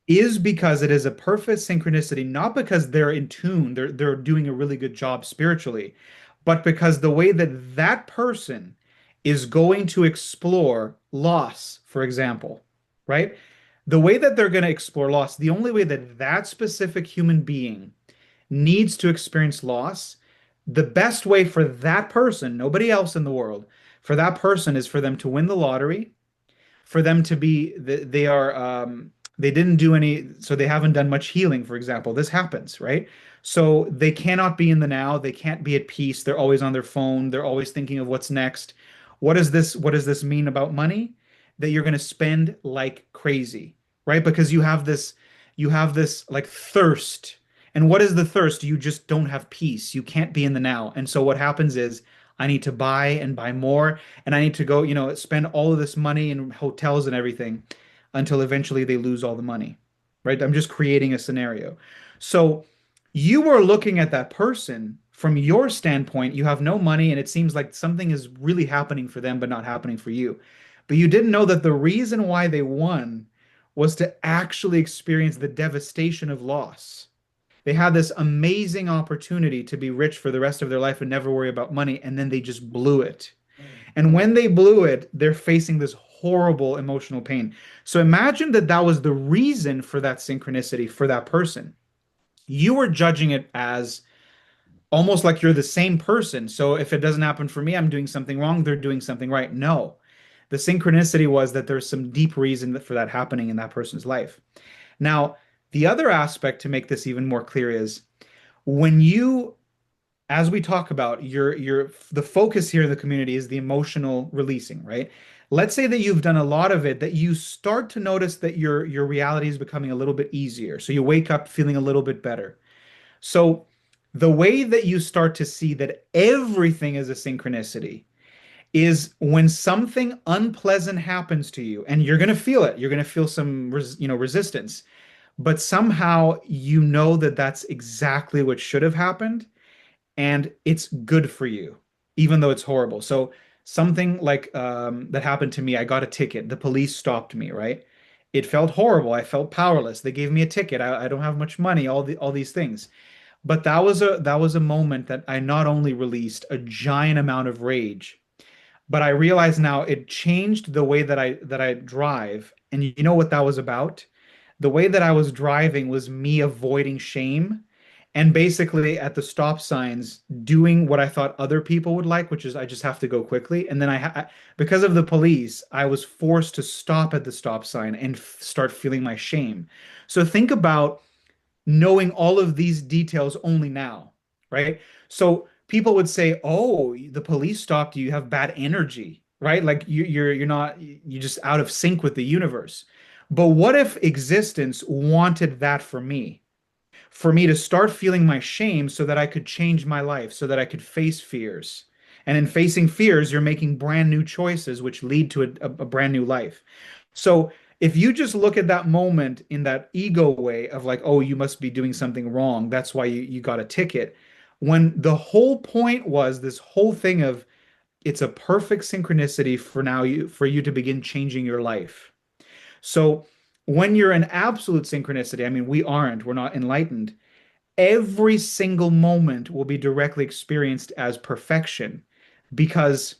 Speaker 1: is because it is a perfect synchronicity, not because they're in tune, they're doing a really good job spiritually, but because the way that that person is going to explore loss, for example, right? The way that they're going to explore loss, the only way that that specific human being needs to experience loss, the best way for that person, nobody else in the world, for that person is for them to win the lottery, for them to be they are they didn't do any, so they haven't done much healing, for example. This happens, right? So they cannot be in the now, they can't be at peace, they're always on their phone, they're always thinking of what's next. What does this mean about money? That you're going to spend like crazy, right? Because you have this like thirst. And what is the thirst? You just don't have peace, you can't be in the now. And so what happens is, I need to buy and buy more, and I need to go, spend all of this money in hotels and everything until eventually they lose all the money, right? I'm just creating a scenario. So you were looking at that person from your standpoint, you have no money, and it seems like something is really happening for them, but not happening for you. But you didn't know that the reason why they won was to actually experience the devastation of loss. They had this amazing opportunity to be rich for the rest of their life and never worry about money, and then they just blew it. And when they blew it, they're facing this horrible emotional pain. So imagine that that was the reason for that synchronicity for that person. You were judging it as almost like you're the same person. So if it doesn't happen for me, I'm doing something wrong, they're doing something right. No. The synchronicity was that there's some deep reason for that happening in that person's life. Now, the other aspect to make this even more clear is when you, as we talk about, your the focus here in the community is the emotional releasing, right? Let's say that you've done a lot of it, that you start to notice that your reality is becoming a little bit easier. So you wake up feeling a little bit better. So the way that you start to see that everything is a synchronicity is when something unpleasant happens to you, and you're going to feel it. You're going to feel some resistance, but somehow you know that that's exactly what should have happened, and it's good for you, even though it's horrible. So something like that happened to me. I got a ticket. The police stopped me, right? It felt horrible. I felt powerless. They gave me a ticket. I don't have much money. All these things. But that was a moment that I not only released a giant amount of rage, but I realize now it changed the way that I drive. And you know what that was about? The way that I was driving was me avoiding shame and basically at the stop signs doing what I thought other people would like, which is I just have to go quickly. And then because of the police, I was forced to stop at the stop sign and start feeling my shame. So think about knowing all of these details only now, right? So people would say, "Oh, the police stopped you. You have bad energy." Right? Like you're not, you're just out of sync with the universe. But what if existence wanted that for me? For me to start feeling my shame so that I could change my life, so that I could face fears. And in facing fears, you're making brand new choices, which lead to a brand new life. So if you just look at that moment in that ego way of like, oh, you must be doing something wrong, that's why you got a ticket. When the whole point was this whole thing of it's a perfect synchronicity for you to begin changing your life. So when you're in absolute synchronicity, I mean, we're not enlightened. every single moment will be directly experienced as perfection because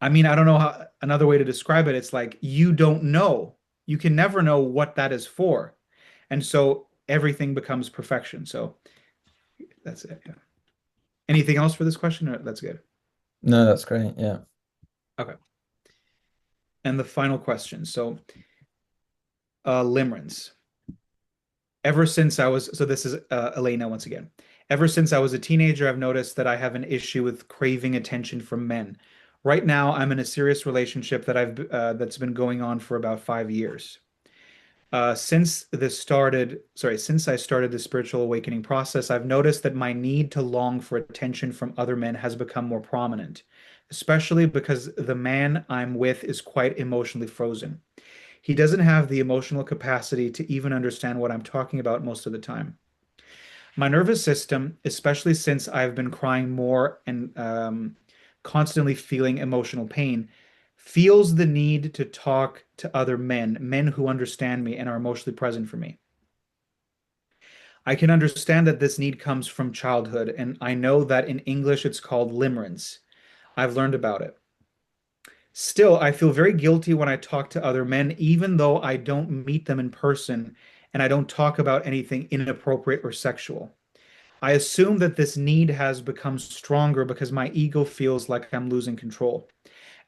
Speaker 1: I mean, I don't know how another way to describe it. It's like you don't know. You can never know what that is for. And so everything becomes perfection. So that's it. Yeah. Anything else for this question? Or that's good.
Speaker 2: No, that's great. Yeah.
Speaker 1: Okay. And the final question. So, limerence. Ever since I was, so this is Elena once again. Ever since I was a teenager, I've noticed that I have an issue with craving attention from men. Right now, I'm in a serious relationship that's been going on for about 5 years. Since I started the spiritual awakening process, I've noticed that my need to long for attention from other men has become more prominent, especially because the man I'm with is quite emotionally frozen. He doesn't have the emotional capacity to even understand what I'm talking about most of the time. My nervous system, especially since I've been crying more and constantly feeling emotional pain, feels the need to talk to other men, men who understand me and are emotionally present for me. I can understand that this need comes from childhood, and I know that in English it's called limerence. I've learned about it. Still, I feel very guilty when I talk to other men, even though I don't meet them in person and I don't talk about anything inappropriate or sexual. I assume that this need has become stronger because my ego feels like I'm losing control.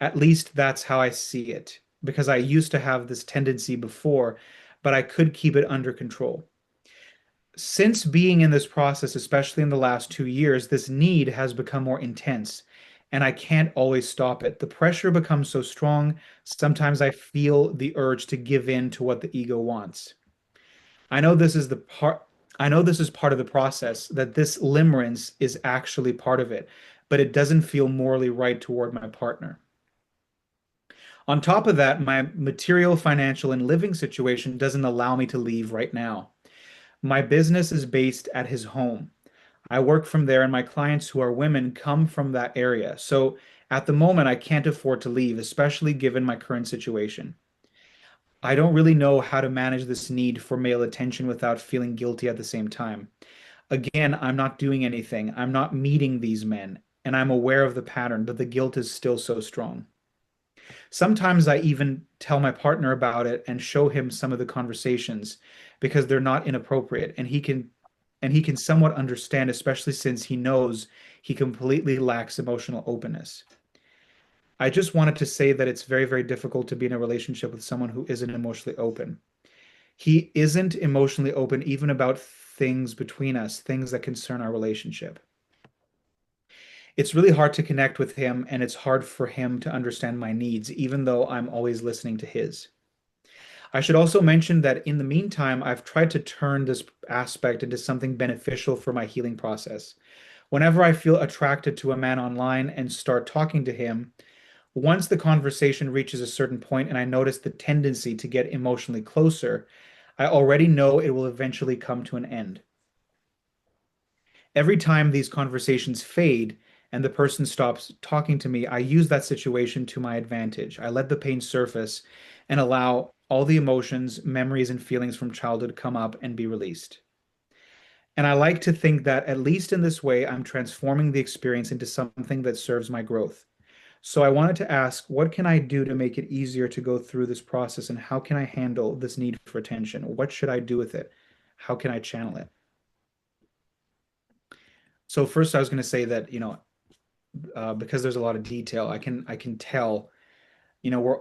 Speaker 1: At least that's how I see it, because I used to have this tendency before, but I could keep it under control. Since being in this process, especially in the last 2 years, this need has become more intense, and I can't always stop it. The pressure becomes so strong, sometimes I feel the urge to give in to what the ego wants. I know this is the part I know this is part of the process, that this limerence is actually part of it, but it doesn't feel morally right toward my partner. On top of that, my material, financial, and living situation doesn't allow me to leave right now. My business is based at his home. I work from there, and my clients who are women come from that area. So at the moment, I can't afford to leave, especially given my current situation. I don't really know how to manage this need for male attention without feeling guilty at the same time. Again, I'm not doing anything. I'm not meeting these men, and I'm aware of the pattern, but the guilt is still so strong. Sometimes I even tell my partner about it and show him some of the conversations because they're not inappropriate, and he can somewhat understand, especially since he knows he completely lacks emotional openness. I just wanted to say that it's very, very difficult to be in a relationship with someone who isn't emotionally open. He isn't emotionally open even about things between us, things that concern our relationship. It's really hard to connect with him, and it's hard for him to understand my needs, even though I'm always listening to his. I should also mention that in the meantime, I've tried to turn this aspect into something beneficial for my healing process. Whenever I feel attracted to a man online and start talking to him, once the conversation reaches a certain point and I notice the tendency to get emotionally closer, I already know it will eventually come to an end. Every time these conversations fade and the person stops talking to me, I use that situation to my advantage. I let the pain surface and allow all the emotions, memories, and feelings from childhood come up and be released. And I like to think that at least in this way, I'm transforming the experience into something that serves my growth. So I wanted to ask, what can I do to make it easier to go through this process, and how can I handle this need for attention? What should I do with it? How can I channel it? So first, I was going to say that, because there's a lot of detail, I can tell, we're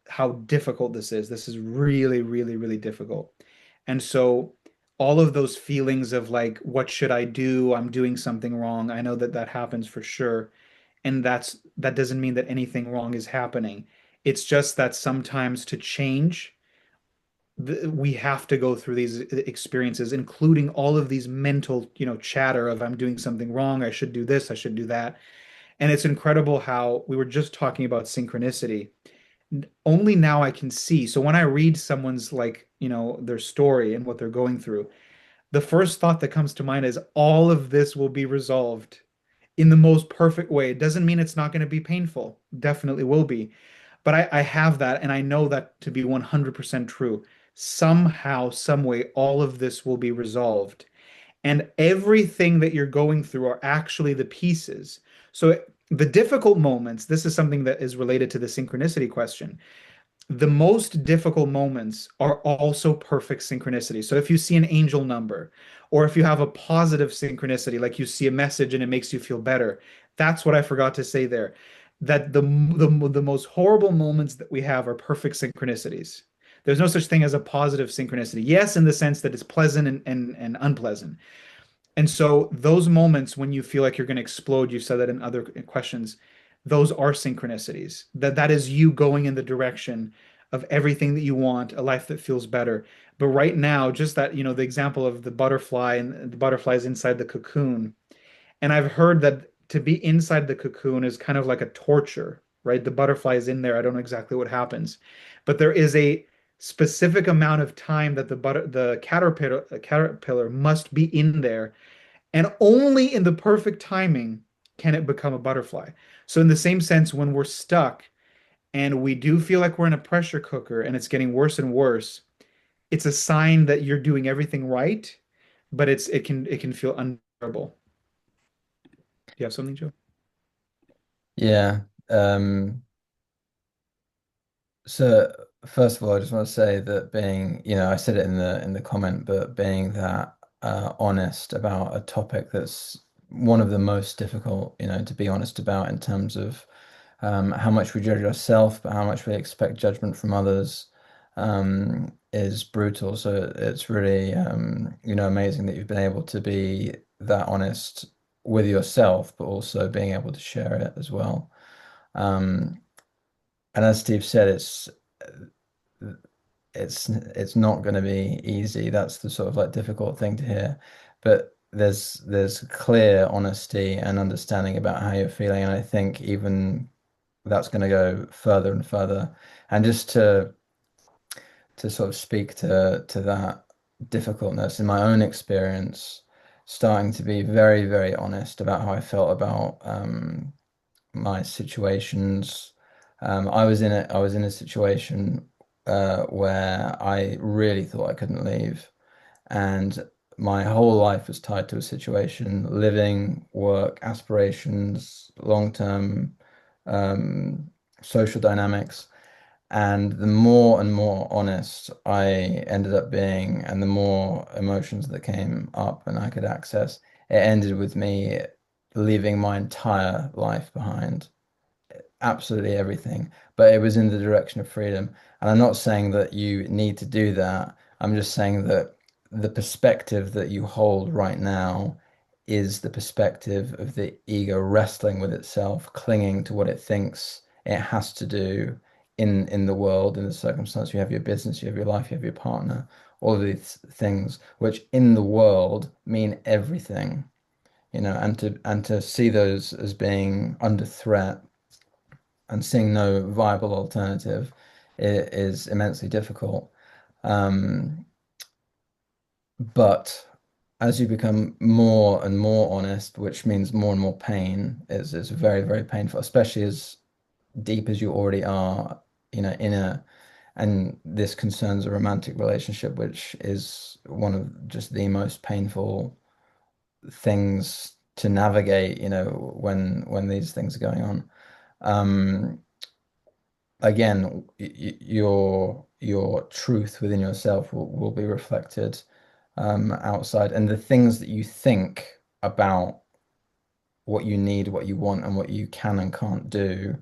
Speaker 1: how difficult this is. This is really, really, really difficult. And so all of those feelings of like, what should I do? I'm doing something wrong. I know that that happens for sure. And that doesn't mean that anything wrong is happening. It's just that sometimes to change, we have to go through these experiences, including all of these mental, chatter of I'm doing something wrong. I should do this. I should do that. And it's incredible how we were just talking about synchronicity. Only now I can see. So when I read someone's like, their story and what they're going through, the first thought that comes to mind is all of this will be resolved in the most perfect way. It doesn't mean it's not going to be painful. Definitely will be. But I have that, and I know that to be 100% true. Somehow, some way, all of this will be resolved. And everything that you're going through are actually the pieces. So the difficult moments, this is something that is related to the synchronicity question. The most difficult moments are also perfect synchronicity. So if you see an angel number, or if you have a positive synchronicity, like you see a message and it makes you feel better, that's what I forgot to say there. That the most horrible moments that we have are perfect synchronicities. There's no such thing as a positive synchronicity. Yes, in the sense that it's pleasant and unpleasant. And so those moments when you feel like you're going to explode, you said that in other questions, those are synchronicities. That is you going in the direction of everything that you want, a life that feels better. But right now, just that, the example of the butterfly and the butterflies inside the cocoon. And I've heard that to be inside the cocoon is kind of like a torture, right? The butterfly is in there. I don't know exactly what happens, but there is a specific amount of time that the caterpillar must be in there, and only in the perfect timing can it become a butterfly. So, in the same sense, when we're stuck and we do feel like we're in a pressure cooker and it's getting worse and worse, it's a sign that you're doing everything right, but it can feel unbearable. Do you have something, Joe?
Speaker 2: Yeah. So first of all, I just want to say that being, I said it in the comment, but being that honest about a topic that's one of the most difficult, to be honest about in terms of how much we judge ourselves, but how much we expect judgment from others, is brutal. So it's really, amazing that you've been able to be that honest with yourself, but also being able to share it as well. Um, and as Steve said, it's not going to be easy. That's the sort of like difficult thing to hear. But there's clear honesty and understanding about how you're feeling, and I think even that's going to go further and further. And just to sort of speak to that difficultness in my own experience, starting to be very, very honest about how I felt about my situations. I was in a situation where I really thought I couldn't leave, and my whole life was tied to a situation, living, work, aspirations, long-term um, social dynamics. And the more and more honest I ended up being, and the more emotions that came up and I could access, it ended with me leaving my entire life behind, absolutely everything, but it was in the direction of freedom. And I'm not saying that you need to do that. I'm just saying that the perspective that you hold right now is the perspective of the ego wrestling with itself, clinging to what it thinks it has to do in the world, in the circumstance. You have your business, you have your life, you have your partner, all of these things, which in the world mean everything, and to see those as being under threat and seeing no viable alternative is immensely difficult. Um, but as you become more and more honest, which means more and more pain, is very, very painful, especially as deep as you already are, in and this concerns a romantic relationship, which is one of just the most painful things to navigate, when these things are going on. Um, Again, your truth within yourself will be reflected outside, and the things that you think about what you need, what you want, and what you can and can't do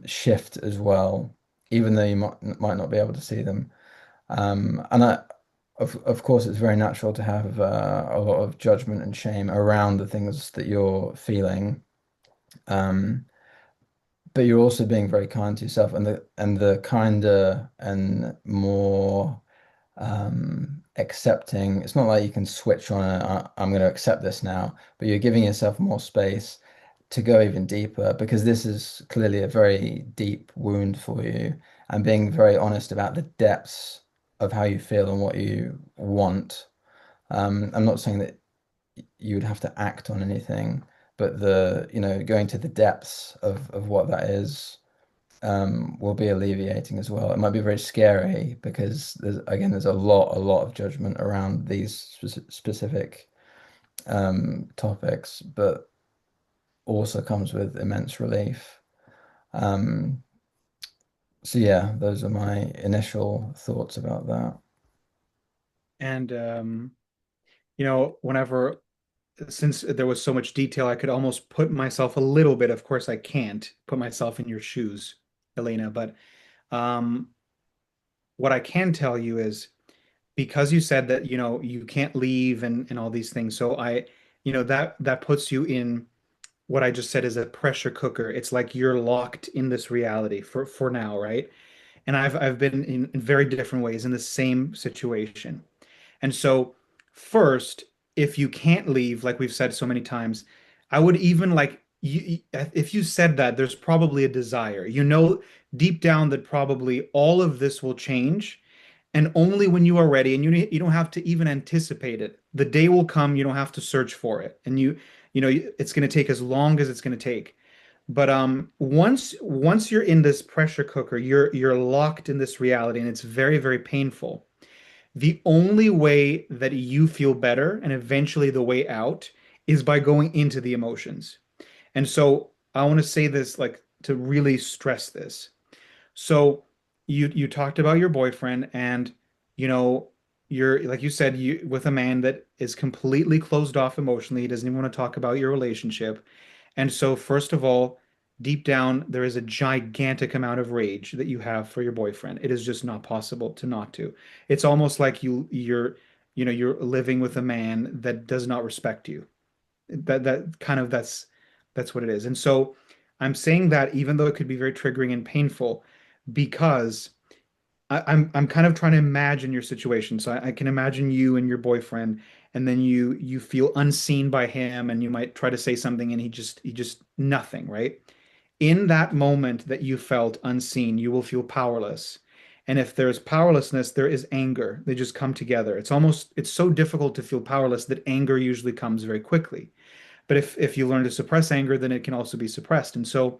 Speaker 2: shift as well, even though you might not be able to see them. And of course, it's very natural to have a lot of judgment and shame around the things that you're feeling. Um, but you're also being very kind to yourself, and the kinder and more accepting. It's not like you can switch on I'm going to accept this now, but you're giving yourself more space to go even deeper, because this is clearly a very deep wound for you, and being very honest about the depths of how you feel and what you want. I'm not saying that you would have to act on anything, but going to the depths of what that is, will be alleviating as well. It might be very scary because there's a lot of judgment around these specific topics, but also comes with immense relief. Um, so yeah, those are my initial thoughts about that.
Speaker 1: And whenever since there was so much detail, I could almost put myself a little bit. Of course, I can't put myself in your shoes, Elena, but um, what I can tell you is because you said that, you can't leave and all these things. So that puts you in what I just said is a pressure cooker. It's like you're locked in this reality for now, right? And I've been in very different ways in the same situation. And so, first, if you can't leave, like we've said so many times, I would even like if you said that, there's probably a desire. You know, deep down that probably all of this will change, and only when you are ready, and you don't have to even anticipate it. The day will come, you don't have to search for it, and it's going to take as long as it's going to take. But once you're in this pressure cooker, you're locked in this reality, and it's very, very painful. The only way that you feel better and eventually the way out is by going into the emotions. And so I want to say this like to really stress this. So you talked about your boyfriend and you know you're like you said you with a man that is completely closed off emotionally. He doesn't even want to talk about your relationship. And so, first of all, deep down, there is a gigantic amount of rage that you have for your boyfriend. It is just not possible to not to. It's almost like you're living with a man that does not respect you. That's what it is. And so, I'm saying that even though it could be very triggering and painful, because I'm kind of trying to imagine your situation. So I can imagine you and your boyfriend, and then you feel unseen by him, and you might try to say something, and he just nothing, right? In that moment that you felt unseen, you will feel powerless. And if there's powerlessness, there is anger. They just come together. It's so difficult to feel powerless that anger usually comes very quickly. But if you learn to suppress anger, then it can also be suppressed. And so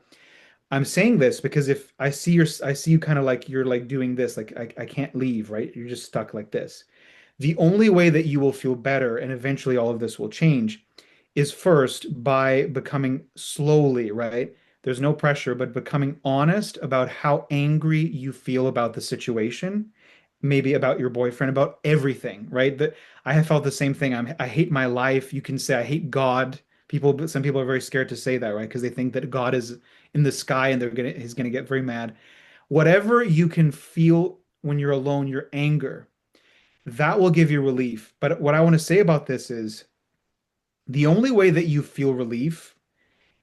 Speaker 1: I'm saying this because if I see you kind of like you're like doing this, like I can't leave, right? You're just stuck like this. The only way that you will feel better and eventually all of this will change is first by becoming slowly, right? There's no pressure, but becoming honest about how angry you feel about the situation, maybe about your boyfriend, about everything, right? That I have felt the same thing. I hate my life. You can say I hate God. Some people are very scared to say that, right? Because they think that God is in the sky and he's gonna get very mad. Whatever you can feel when you're alone, your anger, that will give you relief. But what I want to say about this is the only way that you feel relief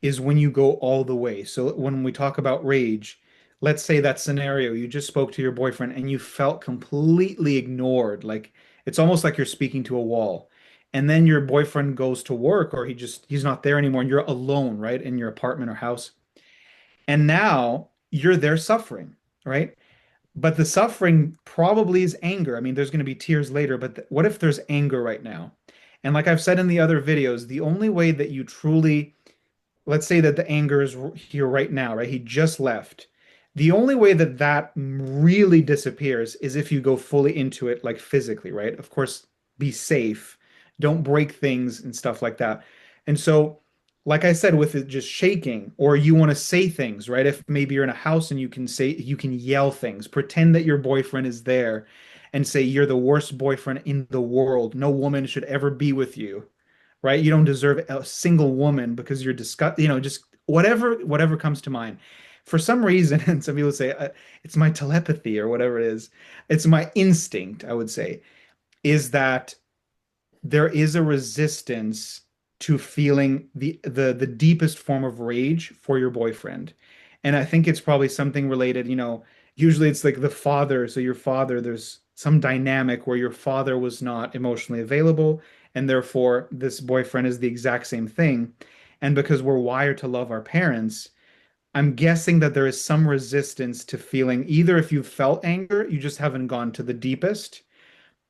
Speaker 1: is when you go all the way. So when we talk about rage, let's say that scenario, you just spoke to your boyfriend and you felt completely ignored. Like it's almost like you're speaking to a wall. And then your boyfriend goes to work or he's not there anymore and you're alone, right? In your apartment or house. And now you're there suffering, right? But the suffering probably is anger. I mean, there's going to be tears later, but what if there's anger right now? And like I've said in the other videos, the only way that you truly, let's say that the anger is here right now, right? He just left. The only way that that really disappears is if you go fully into it, like physically, right? Of course, be safe, don't break things and stuff like that. And so, like I said, with it just shaking, or you want to say things, right? If maybe you're in a house and you can yell things, pretend that your boyfriend is there and say, you're the worst boyfriend in the world. No woman should ever be with you, right? You don't deserve a single woman because you're disgust, just whatever comes to mind. For some reason, and some people say it's my telepathy or whatever it is, it's my instinct, I would say, is that there is a resistance to feeling the deepest form of rage for your boyfriend. And I think it's probably something related, usually it's like the father, so your father, there's some dynamic where your father was not emotionally available, and therefore this boyfriend is the exact same thing. And because we're wired to love our parents, I'm guessing that there is some resistance to feeling either if you've felt anger, you just haven't gone to the deepest,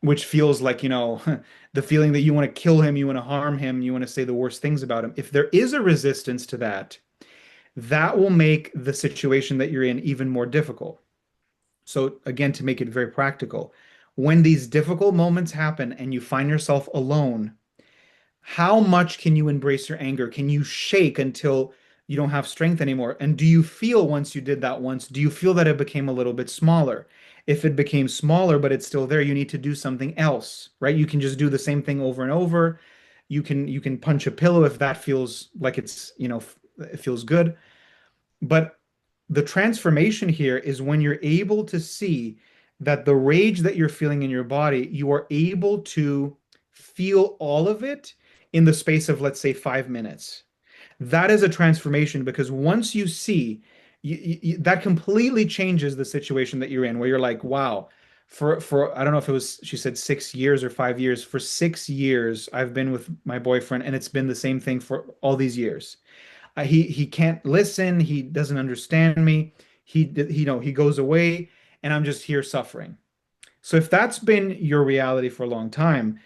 Speaker 1: which feels like, the feeling that you want to kill him, you want to harm him, you want to say the worst things about him. If there is a resistance to that, that will make the situation that you're in even more difficult. So, again, to make it very practical, when these difficult moments happen and you find yourself alone, how much can you embrace your anger? Can you shake until you don't have strength anymore? And do you feel once you did that once, do you feel that it became a little bit smaller? If it became smaller, but it's still there, you need to do something else, right? You can just do the same thing over and over. You can punch a pillow if that feels like it feels good. But the transformation here is when you're able to see that the rage that you're feeling in your body, you are able to feel all of it in the space of, let's say, 5 minutes. That is a transformation because once you see, that completely changes the situation that you're in, where you're like, wow, for I don't know if it was, she said 6 years or 5 years. For 6 years, I've been with my boyfriend, and it's been the same thing for all these years. He can't listen. He doesn't understand me. He goes away, and I'm just here suffering. So if that's been your reality for a long time,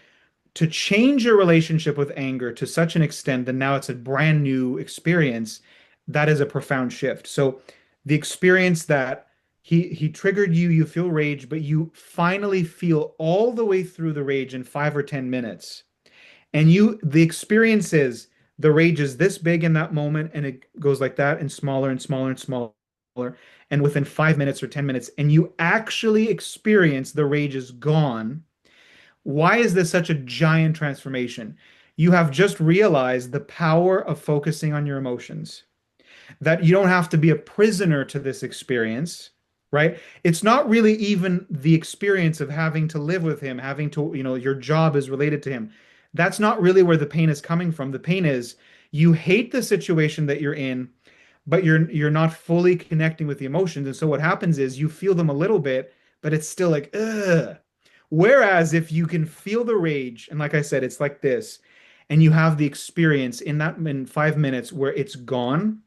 Speaker 1: to change your relationship with anger to such an extent that now it's a brand new experience, that is a profound shift. So the experience that he triggered you, you feel rage, but you finally feel all the way through the rage in 5 or 10 minutes. And the experience is the rage is this big in that moment, and it goes like that and smaller and smaller and smaller. And within 5 minutes or 10 minutes, and you actually experience the rage is gone. Why is this such a giant transformation? You have just realized the power of focusing on your emotions, that you don't have to be a prisoner to this experience, right? It's not really even the experience of having to live with him, having to, your job is related to him. That's not really where the pain is coming from. The pain is you hate the situation that you're in, but you're not fully connecting with the emotions. And so what happens is you feel them a little bit, but it's still like, ugh. Whereas if you can feel the rage, and like I said, it's like this, and you have the experience in 5 minutes where it's gone,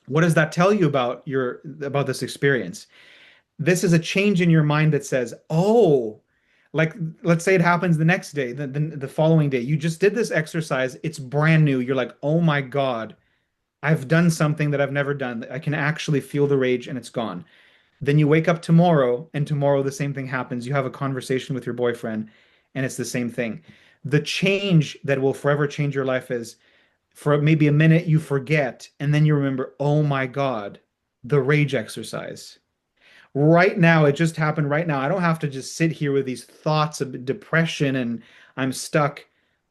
Speaker 1: what does that tell you about this experience? This is a change in your mind that says, oh, like let's say it happens the next day, the following day. You just did this exercise, it's brand new. You're like, oh my God, I've done something that I've never done. I can actually feel the rage and it's gone. Then you wake up tomorrow, and tomorrow the same thing happens. You have a conversation with your boyfriend, and it's the same thing. The change that will forever change your life is for maybe a minute you forget, and then you remember, oh my God, the rage exercise. Right now, it just happened right now. I don't have to just sit here with these thoughts of depression and I'm stuck.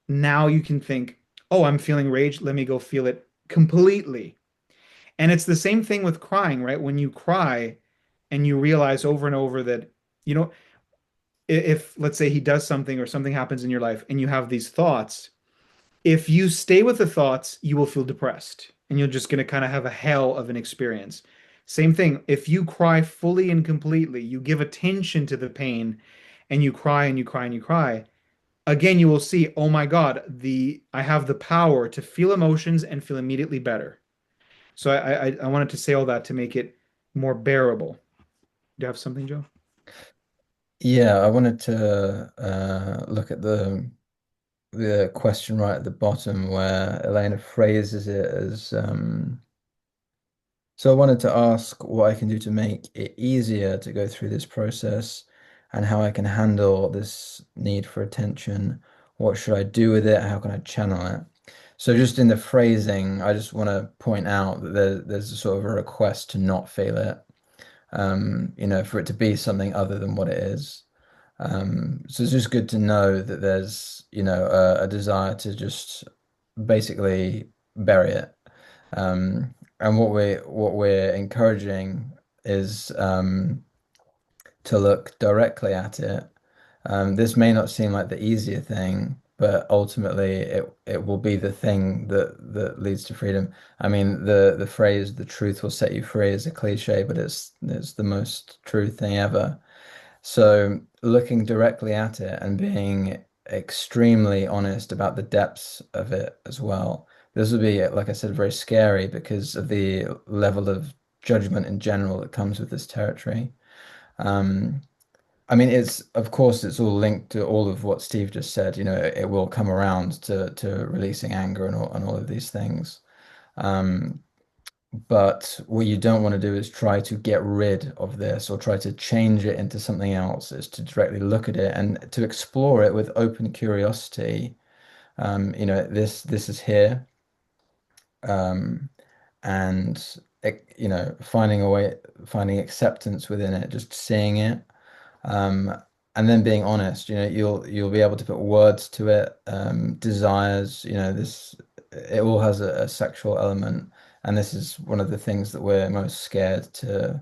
Speaker 1: Now you can think, oh, I'm feeling rage. Let me go feel it completely. And it's the same thing with crying, right? When you cry and you realize over and over that, you know, if let's say he does something or something happens in your life and you have these thoughts, if you stay with the thoughts, you will feel depressed and you're just going to kind of have a hell of an experience. Same thing, if you cry fully and completely, you give attention to the pain and you cry and you cry and you cry, again, you will see, oh my God, the I have the power to feel emotions and feel immediately better. So I wanted to say all that to make it more bearable. Do you have something, Joe?
Speaker 2: Yeah, I wanted to look at the question right at the bottom where Elena phrases it as so I wanted to ask what I can do to make it easier to go through this process and how I can handle this need for attention. What should I do with it? How can I channel it? So just in the phrasing, I just want to point out that there's a sort of a request to not feel it, for it to be something other than what it is. So it's just good to know that there's, a desire to just basically bury it. And what we're encouraging is to look directly at it. This may not seem like the easier thing, but ultimately it will be the thing that leads to freedom. I mean, the phrase "the truth will set you free" is a cliche, but it's the most true thing ever. So looking directly at it and being extremely honest about the depths of it as well. This would be, like I said, very scary because of the level of judgment in general that comes with this territory. Um, I mean, of course it's all linked to all of what Steve just said. It will come around to releasing anger and all of these things. Um, But what you don't want to do is try to get rid of this or try to change it into something else. Is to directly look at it and to explore it with open curiosity. This is here, um, and finding a way, finding acceptance within it, just seeing it, um, and then being honest. You'll be able to put words to it. Desires, this it all has a sexual element, and this is one of the things that we're most scared to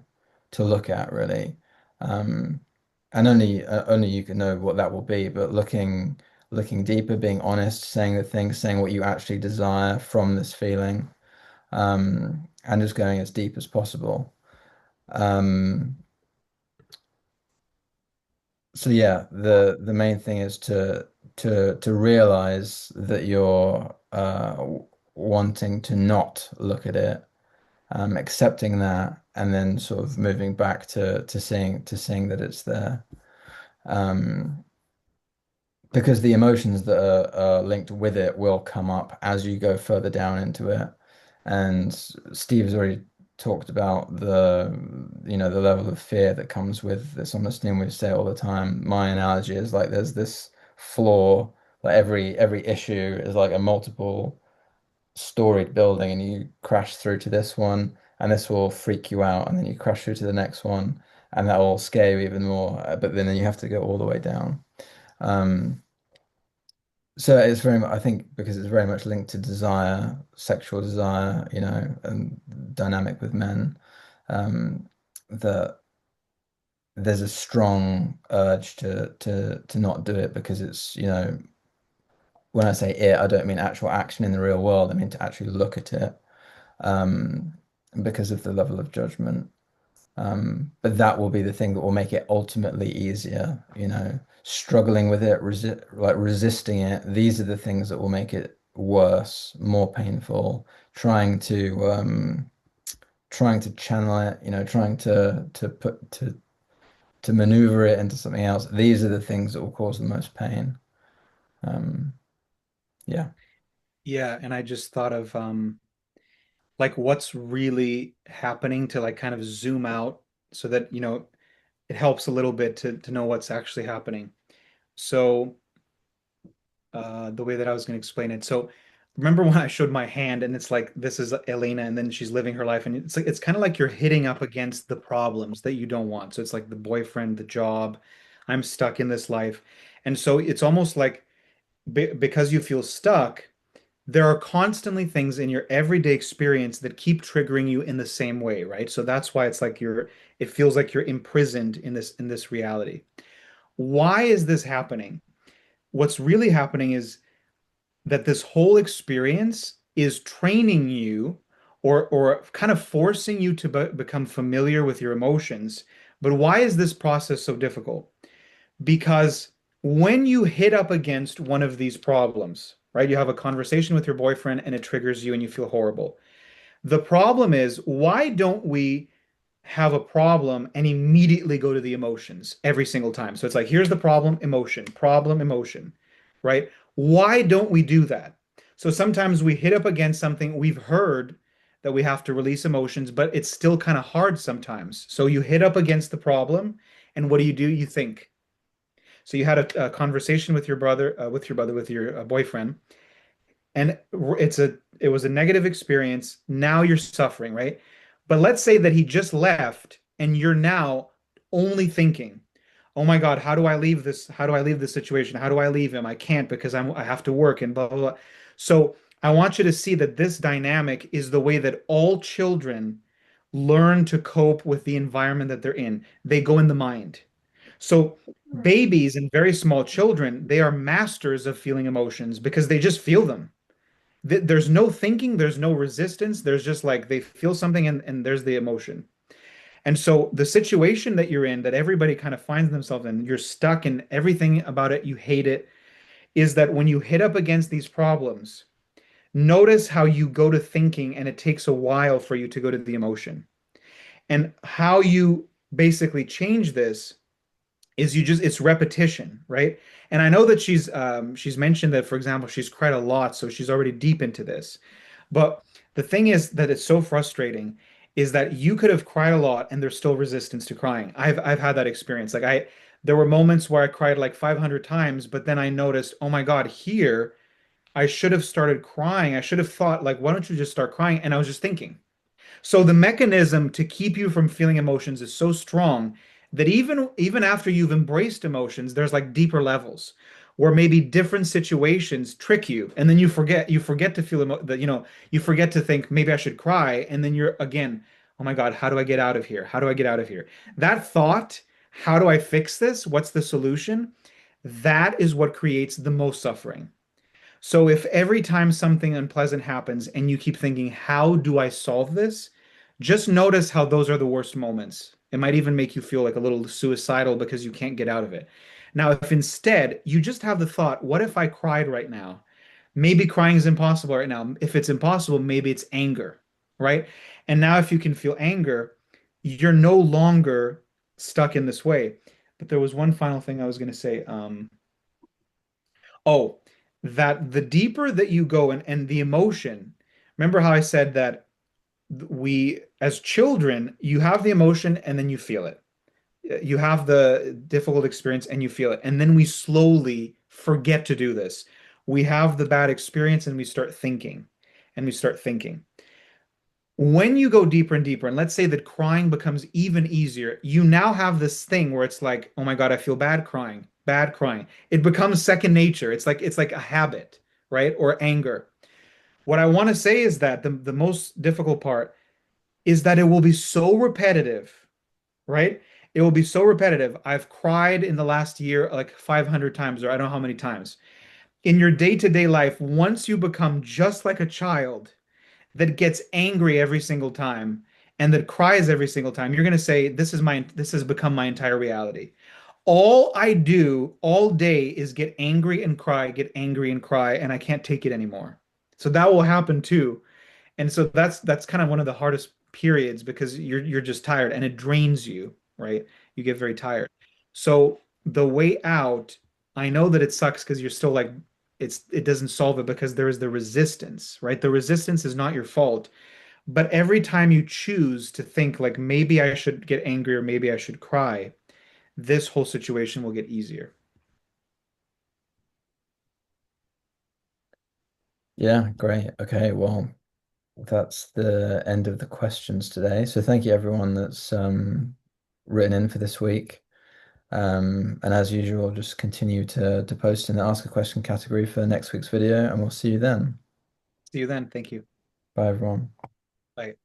Speaker 2: look at, really. Um, and only you can know what that will be, but looking deeper, being honest, saying the things, saying what you actually desire from this feeling, and just going as deep as possible. Um, so yeah, the main thing is to realize that you're wanting to not look at it, accepting that, and then sort of moving back to seeing that it's there. Um, because the emotions that are linked with it will come up as you go further down into it. And Steve's already talked about the level of fear that comes with this honesty, and we say it all the time. My analogy is like there's this floor, like every issue is like a multiple storied building, and you crash through to this one, and this will freak you out, and then you crash through to the next one, and that will scare you even more. But then you have to go all the way down. Um, so it's very much, I think, because it's very much linked to desire, sexual desire, and dynamic with men, um, that there's a strong urge to not do it because it's, when I say it, I don't mean actual action in the real world. I mean to actually look at it, um, because of the level of judgment. But that will be the thing that will make it ultimately easier, struggling with it, resisting it. These are the things that will make it worse, more painful, trying to channel it, to maneuver it into something else. These are the things that will cause the most pain. Um, yeah.
Speaker 1: Yeah, and I just thought of like what's really happening to like kind of zoom out so that, it helps a little bit to know what's actually happening. So, the way that I was going to explain it. So, remember when I showed my hand and it's like this is Elena and then she's living her life and it's like it's kind of like you're hitting up against the problems that you don't want. So it's like the boyfriend, the job, I'm stuck in this life. And so it's almost like because you feel stuck, there are constantly things in your everyday experience that keep triggering you in the same way, right? So that's why it's like it feels like you're imprisoned in this reality. Why is this happening? What's really happening is that this whole experience is training you or kind of forcing you to become familiar with your emotions. But why is this process so difficult? Because when you hit up against one of these problems, right, you have a conversation with your boyfriend and it triggers you and you feel horrible. The problem is, why don't we have a problem and immediately go to the emotions every single time? So it's like, here's the problem, emotion, right? Why don't we do that? So sometimes we hit up against something we've heard that we have to release emotions, but it's still kind of hard sometimes. So you hit up against the problem, and what do? You think. So you had a conversation with your brother, with your boyfriend, and it was a negative experience. Now you're suffering, right? But let's say that he just left and you're now only thinking, "Oh my God, how do I leave this? How do I leave this situation? How do I leave him? I can't because I have to work and blah blah blah." So I want you to see that this dynamic is the way that all children learn to cope with the environment that they're in. They go in the mind. So babies and very small children, they are masters of feeling emotions because they just feel them. There's no thinking, there's no resistance. There's just like they feel something and there's the emotion. And so the situation that you're in, that everybody kind of finds themselves in, you're stuck in everything about it, you hate it, is that when you hit up against these problems, notice how you go to thinking and it takes a while for you to go to the emotion. And how you basically change this is it's repetition, right? And I know that she's mentioned that, for example, she's cried a lot, so she's already deep into this. But The thing is that it's so frustrating is that you could have cried a lot and there's still resistance to crying. I've had that experience. Like there were moments where I cried like 500 times, but then I noticed, oh my God, here I should have started crying. I should have thought like, why don't you just start crying? And I was just thinking. So the mechanism to keep you from feeling emotions is so strong that even after you've embraced emotions, there's like deeper levels where maybe different situations trick you, and then you forget to feel that you forget to think maybe I should cry, and then you're again, oh my God, how do I get out of here? How do I get out of here? That thought, how do I fix this? What's the solution? That is what creates the most suffering. So if every time something unpleasant happens and you keep thinking, how do I solve this? Just notice how those are the worst moments. It might even make you feel like a little suicidal because you can't get out of it. Now, if instead you just have the thought, what if I cried right now? Maybe crying is impossible right now. If it's impossible, maybe it's anger, right? And now if you can feel anger, you're no longer stuck in this way. But there was one final thing I was going to say. Oh, that the deeper that you go and the emotion, remember how I said that we, as children, you have the emotion and then you feel it. You have the difficult experience and you feel it. And then we slowly forget to do this. We have the bad experience and we start thinking and we start thinking. When you go deeper and deeper, and let's say that crying becomes even easier, you now have this thing where it's like, oh my God, I feel bad crying, bad crying. It becomes second nature. It's like a habit, right? Or anger. What I want to say is that the most difficult part is that it will be so repetitive, right? It will be so repetitive. I've cried in the last year like 500 times, or I don't know how many times. In your day-to-day life, once you become just like a child, that gets angry every single time and that cries every single time, you're going to say, this has become my entire reality. All I do all day is get angry and cry, and I can't take it anymore. So that will happen too. And so that's kind of one of the hardest periods because you're just tired and it drains you, right? You get very tired. So the way out, I know that it sucks because you're still like it doesn't solve it because there is the resistance, right? The resistance is not your fault, but every time you choose to think like maybe I should get angry or maybe I should cry, this whole situation will get easier.
Speaker 2: Yeah, great. Okay, well, that's the end of the questions today. So thank you everyone that's written in for this week. And as usual, just continue to post in the ask a question category for next week's video, and we'll see you then.
Speaker 1: See you then. Thank you.
Speaker 2: Bye everyone.
Speaker 1: Bye.